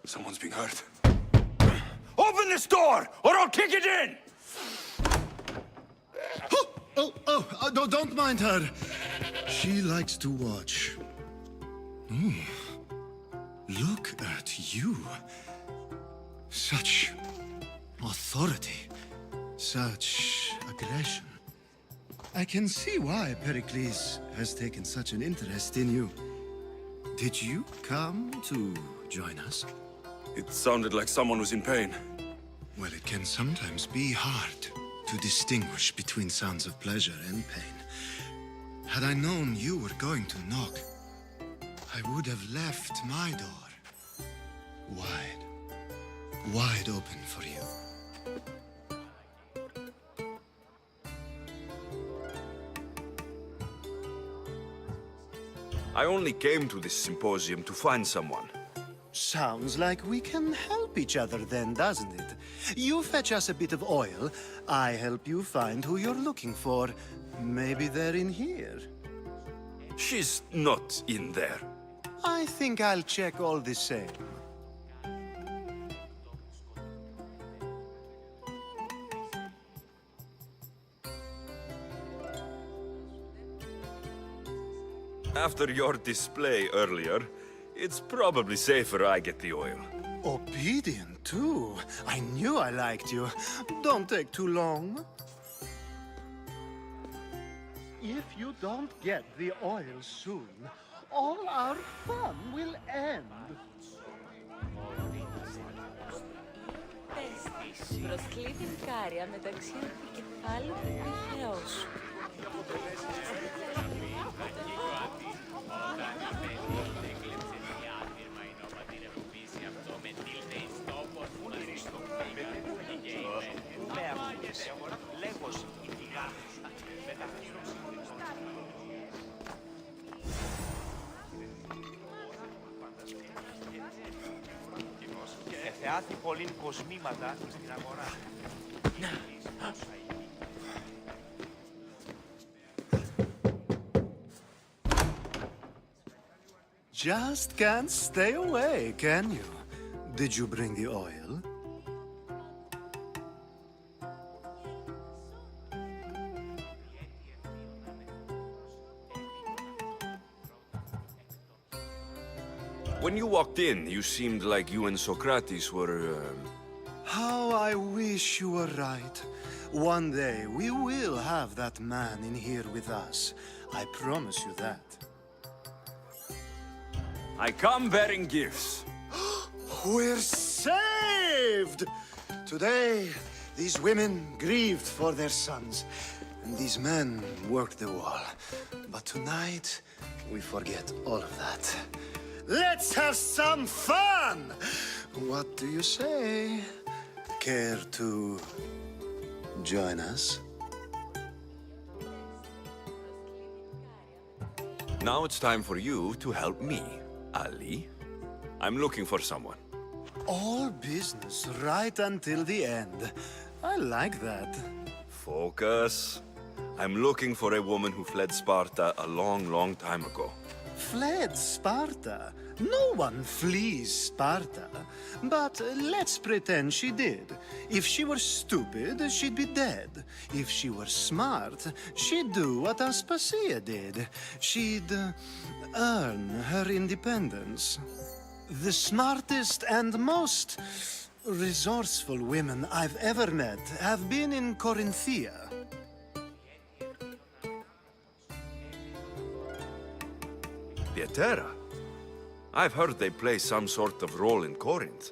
Someone's being hurt. Open this door, or I'll kick it in! No, don't mind her. She likes to watch. Look at you. Such authority. Such aggression. I can see why Pericles has taken such an interest in you. Did you come to join us? It sounded like someone was in pain. Well, it can sometimes be hard to distinguish between sounds of pleasure and pain. Had I known you were going to knock, I would have left my door wide open for you. I only came to this symposium to find someone. Sounds like we can help each other then, doesn't it? You fetch us a bit of oil, I help you find who you're looking for. Maybe they're in here. She's not in there. I think I'll check all the same. After your display earlier, it's probably safer I get the oil. Obedient, too. I knew I liked you. Don't take too long. If you don't get the oil soon, all our fun will end. Προσκλεί την κάρια μεταξύ επικεφάλου και θεός. Θεάθη πολλήν κοσμήματα στην αγορά. Just can't stay away, can you? Did you bring the oil? When you walked in, you seemed like you and Socrates were, How I wish you were right. One day we will have that man in here with us. I promise you that. I come bearing gifts. We're saved! Today, these women grieved for their sons, and these men worked the wall. But tonight, we forget all of that. Let's have some fun! What do you say? Care to join us? Now it's time for you to help me, Ali. I'm looking for someone. All business right until the end. I like that. Focus. I'm looking for a woman who fled Sparta a long, long time ago. Fled Sparta? No one flees Sparta. But let's pretend she did. If she were stupid, she'd be dead. If she were smart, she'd do what Aspasia did. She'd earn her independence. The smartest and most resourceful women I've ever met have been in Corinthia. Pieterra? I've heard they play some sort of role in Corinth,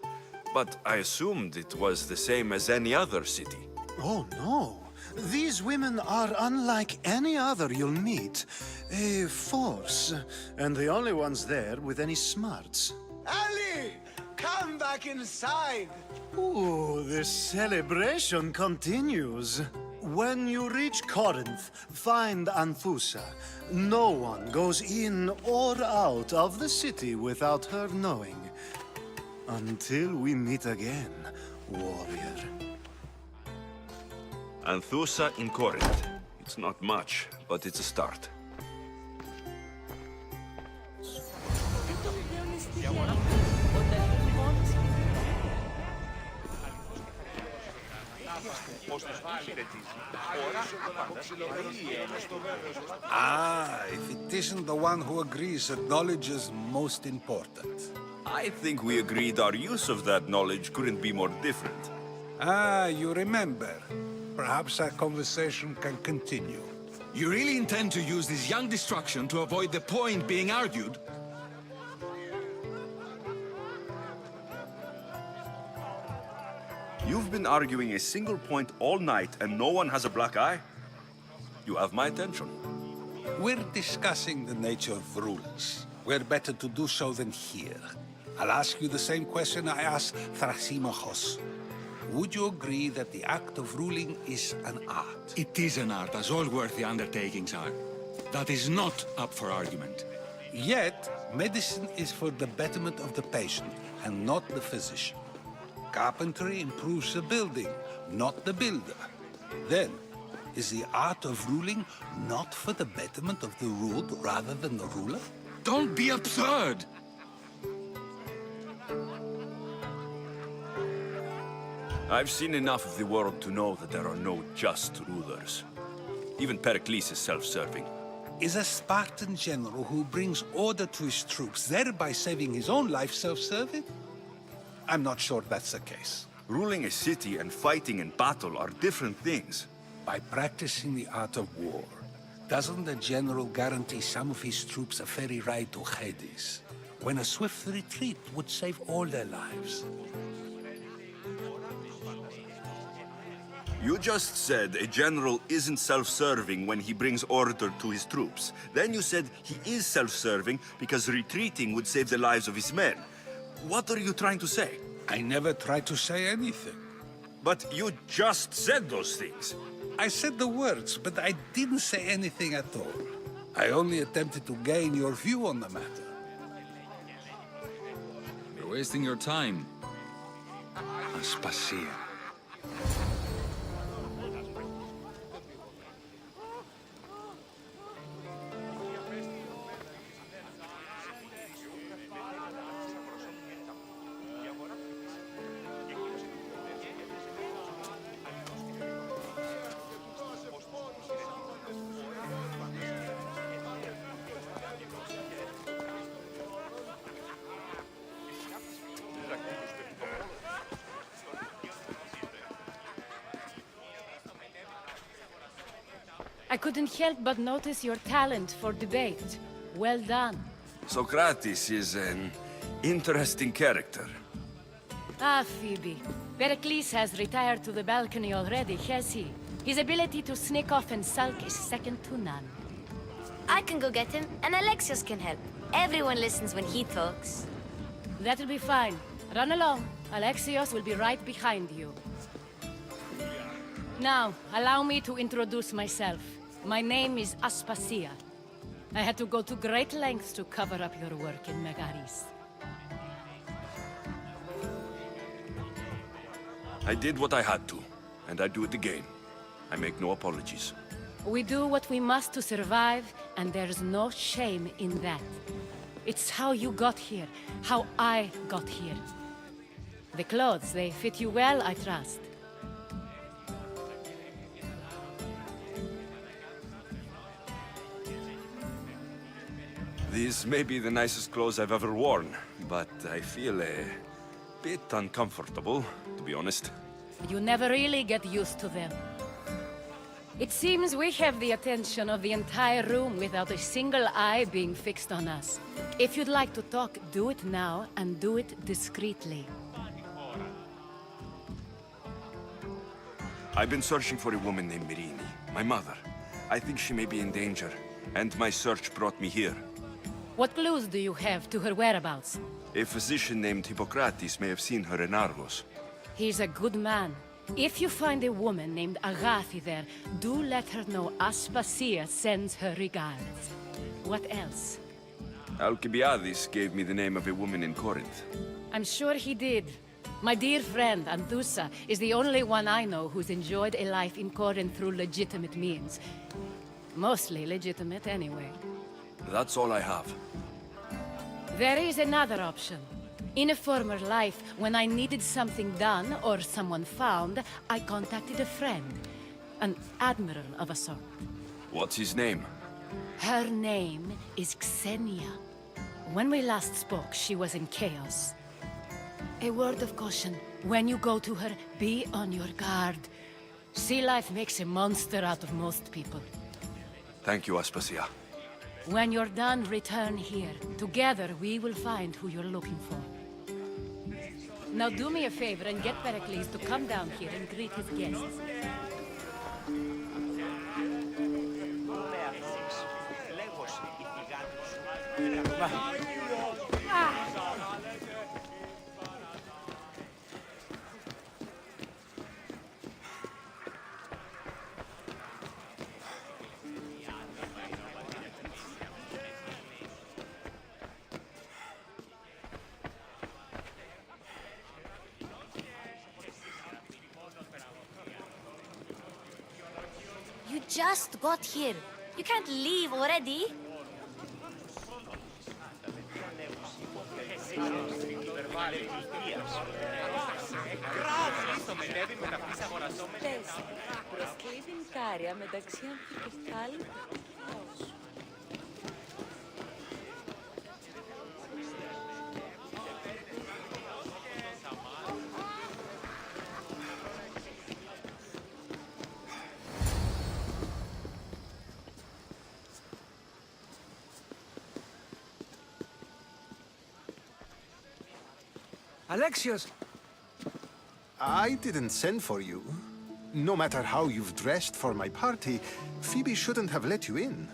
but I assumed it was the same as any other city. Oh, no. These women are unlike any other you'll meet. A force, and the only ones there with any smarts. Ali! Come back inside! Ooh, the celebration continues. When you reach Corinth, find Anthusa. No one goes in or out of the city without her knowing. Until we meet again, warrior. Anthusa in Corinth. It's not much, but it's a start. Ah, if it isn't the one who agrees that knowledge is most important. I think we agreed our use of that knowledge couldn't be more different. Ah, you remember. Perhaps our conversation can continue. You really intend to use this young destruction to avoid the point being argued? You've been arguing a single point all night and no one has a black eye? You have my attention. We're discussing the nature of rules. Where better to do so than here? I'll ask you the same question I asked Thrasymachos. Would you agree that the act of ruling is an art? It is an art, as all worthy undertakings are. That is not up for argument. Yet, medicine is for the betterment of the patient, and not the physician. Carpentry improves the building, not the builder. Then, is the art of ruling not for the betterment of the ruled rather than the ruler? Don't be absurd! I've seen enough of the world to know that there are no just rulers. Even Pericles is self-serving. Is a Spartan general who brings order to his troops, thereby saving his own life, self-serving? I'm not sure that's the case. Ruling a city and fighting in battle are different things. By practicing the art of war, doesn't the general guarantee some of his troops a ferry ride to Hades, when a swift retreat would save all their lives? You just said a general isn't self-serving when he brings order to his troops. Then you said he is self-serving because retreating would save the lives of his men. What are you trying to say? I never tried to say anything. But you just said those things. I said the words, but I didn't say anything at all. I only attempted to gain your view on the matter. You're wasting your time. Aspasia. I couldn't help but notice your talent for debate. Well done. Socrates is an interesting character. Ah, Phoebe. Pericles has retired to the balcony already, has he? His ability to sneak off and sulk is second to none. I can go get him, and Alexios can help. Everyone listens when he talks. That'll be fine. Run along. Alexios will be right behind you. Now, allow me to introduce myself. My name is Aspasia. I had to go to great lengths to cover up your work in Megaris. I did what I had to, and I do it again. I make no apologies. We do what we must to survive, and there's no shame in that. It's how you got here, how I got here. The clothes, they fit you well, I trust. These may be the nicest clothes I've ever worn, but I feel a bit uncomfortable, to be honest. You never really get used to them. It seems we have the attention of the entire room without a single eye being fixed on us. If you'd like to talk, do it now, and do it discreetly. I've been searching for a woman named Mirini, my mother. I think she may be in danger, and my search brought me here. What clues do you have to her whereabouts? A physician named Hippocrates may have seen her in Argos. He's a good man. If you find a woman named Agathi there, do let her know Aspasia sends her regards. What else? Alcibiades gave me the name of a woman in Corinth. I'm sure he did. My dear friend, Anthusa, is the only one I know who's enjoyed a life in Corinth through legitimate means. Mostly legitimate, anyway. That's all I have. There is another option. In a former life, when I needed something done or someone found, I contacted a friend. An admiral of a sort. What's his name? Her name is Xenia. When we last spoke, she was in chaos. A word of caution. When you go to her, be on your guard. Sea life makes a monster out of most people. Thank you, Aspasia. When you're done, return here. Together, we will find who you're looking for. Now do me a favor and get Pericles to come down here and greet his guests. You just got here. You can't leave already. Προσκλεί κάρια μεταξύ αμφικεφάλου και φως. Alexios! I didn't send for you. No matter how you've dressed for my party, Phoebe shouldn't have let you in.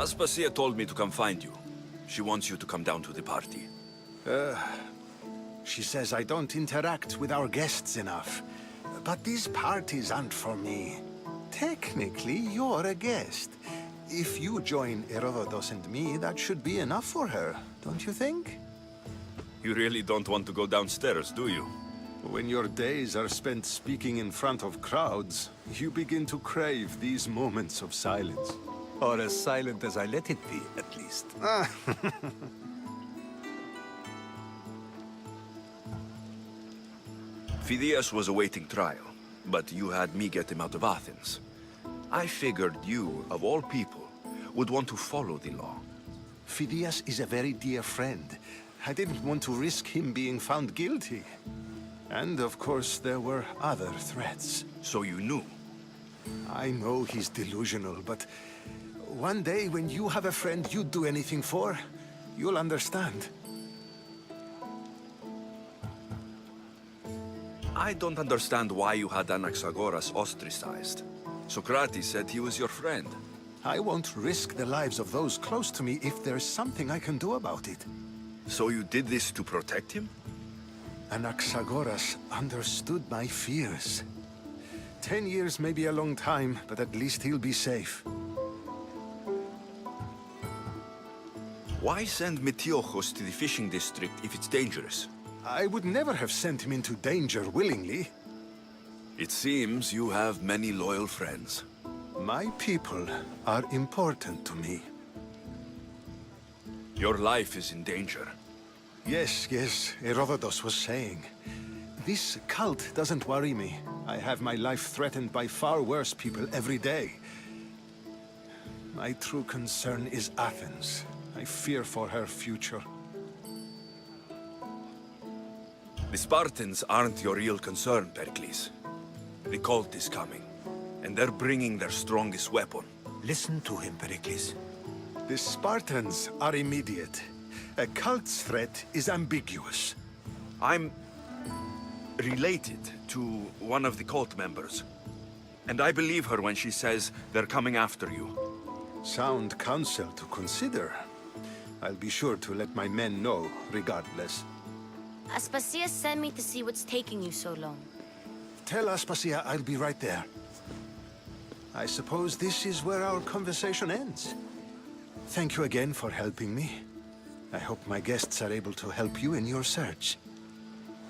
Aspasia told me to come find you. She wants you to come down to the party. She says I don't interact with our guests enough. But these parties aren't for me. Technically, you're a guest. If you join Herodotus and me, that should be enough for her, don't you think? You really don't want to go downstairs, do you? When your days are spent speaking in front of crowds, you begin to crave these moments of silence. Or as silent as I let it be, at least. Phidias was awaiting trial, but you had me get him out of Athens. I figured you, of all people, would want to follow the law. Phidias is a very dear friend. I didn't want to risk him being found guilty. And of course, there were other threats. So you knew? I know he's delusional, but one day when you have a friend you'd do anything for, you'll understand. I don't understand why you had Anaxagoras ostracized. Socrates said he was your friend. I won't risk the lives of those close to me if there's something I can do about it. So you did this to protect him? Anaxagoras understood my fears. 10 years may be a long time, but at least he'll be safe. Why send Metiochos to the fishing district if it's dangerous? I would never have sent him into danger willingly. It seems you have many loyal friends. My people are important to me. Your life is in danger. Yes, Herodotus was saying. This cult doesn't worry me. I have my life threatened by far worse people every day. My true concern is Athens. I fear for her future. The Spartans aren't your real concern, Pericles. The cult is coming, and they're bringing their strongest weapon. Listen to him, Pericles. The Spartans are immediate. A cult's threat is ambiguous. I'm related to one of the cult members, and I believe her when she says they're coming after you. Sound counsel to consider. I'll be sure to let my men know, regardless. Aspasia sent me to see what's taking you so long. Tell Aspasia I'll be right there. I suppose this is where our conversation ends. Thank you again for helping me. I hope my guests are able to help you in your search.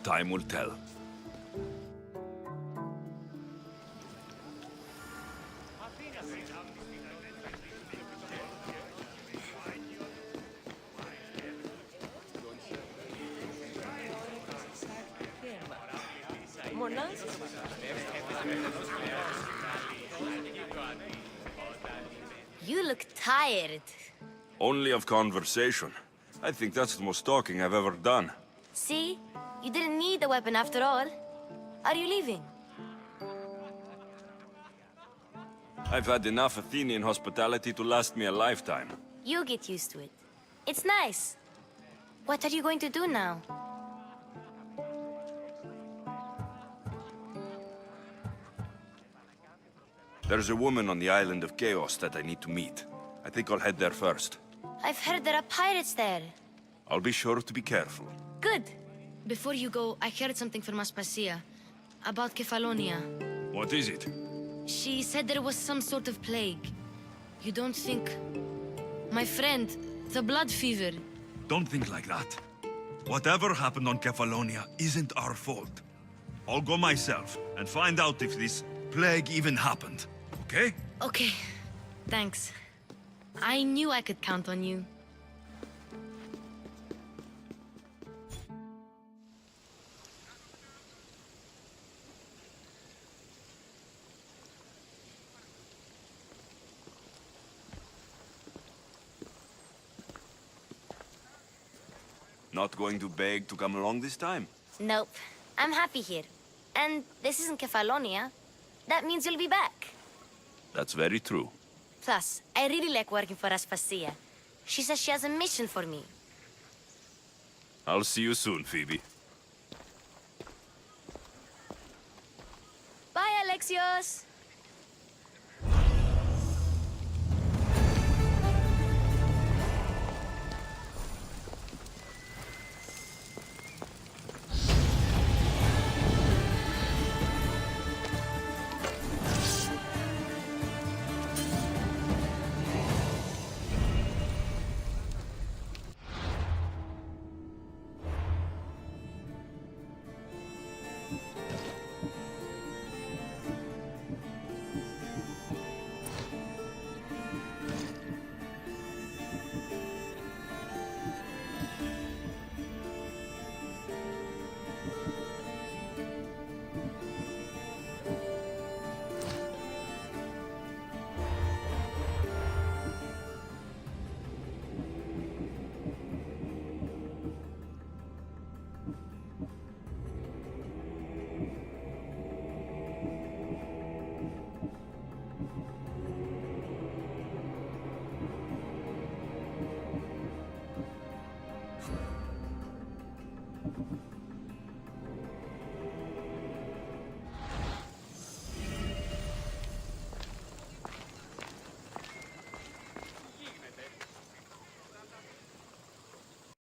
Time will tell. You look tired. Only of conversation. I think that's the most talking I've ever done. See? You didn't need a weapon after all. Are you leaving? I've had enough Athenian hospitality to last me a lifetime. You'll get used to it. It's nice. What are you going to do now? There's a woman on the island of Chaos that I need to meet. I think I'll head there first. I've heard there are pirates there. I'll be sure to be careful. Good. Before you go, I heard something from Aspasia. About Kefalonia. What is it? She said there was some sort of plague. You don't think... My friend, the blood fever. Don't think like that. Whatever happened on Kefalonia isn't our fault. I'll go myself and find out if this plague even happened. Okay? Okay. Thanks. I knew I could count on you. Not going to beg to come along this time? Nope. I'm happy here. And this isn't Kefalonia. That means you'll be back. That's very true. Plus, I really like working for Aspasia. She says she has a mission for me. I'll see you soon, Phoebe. Bye, Alexios!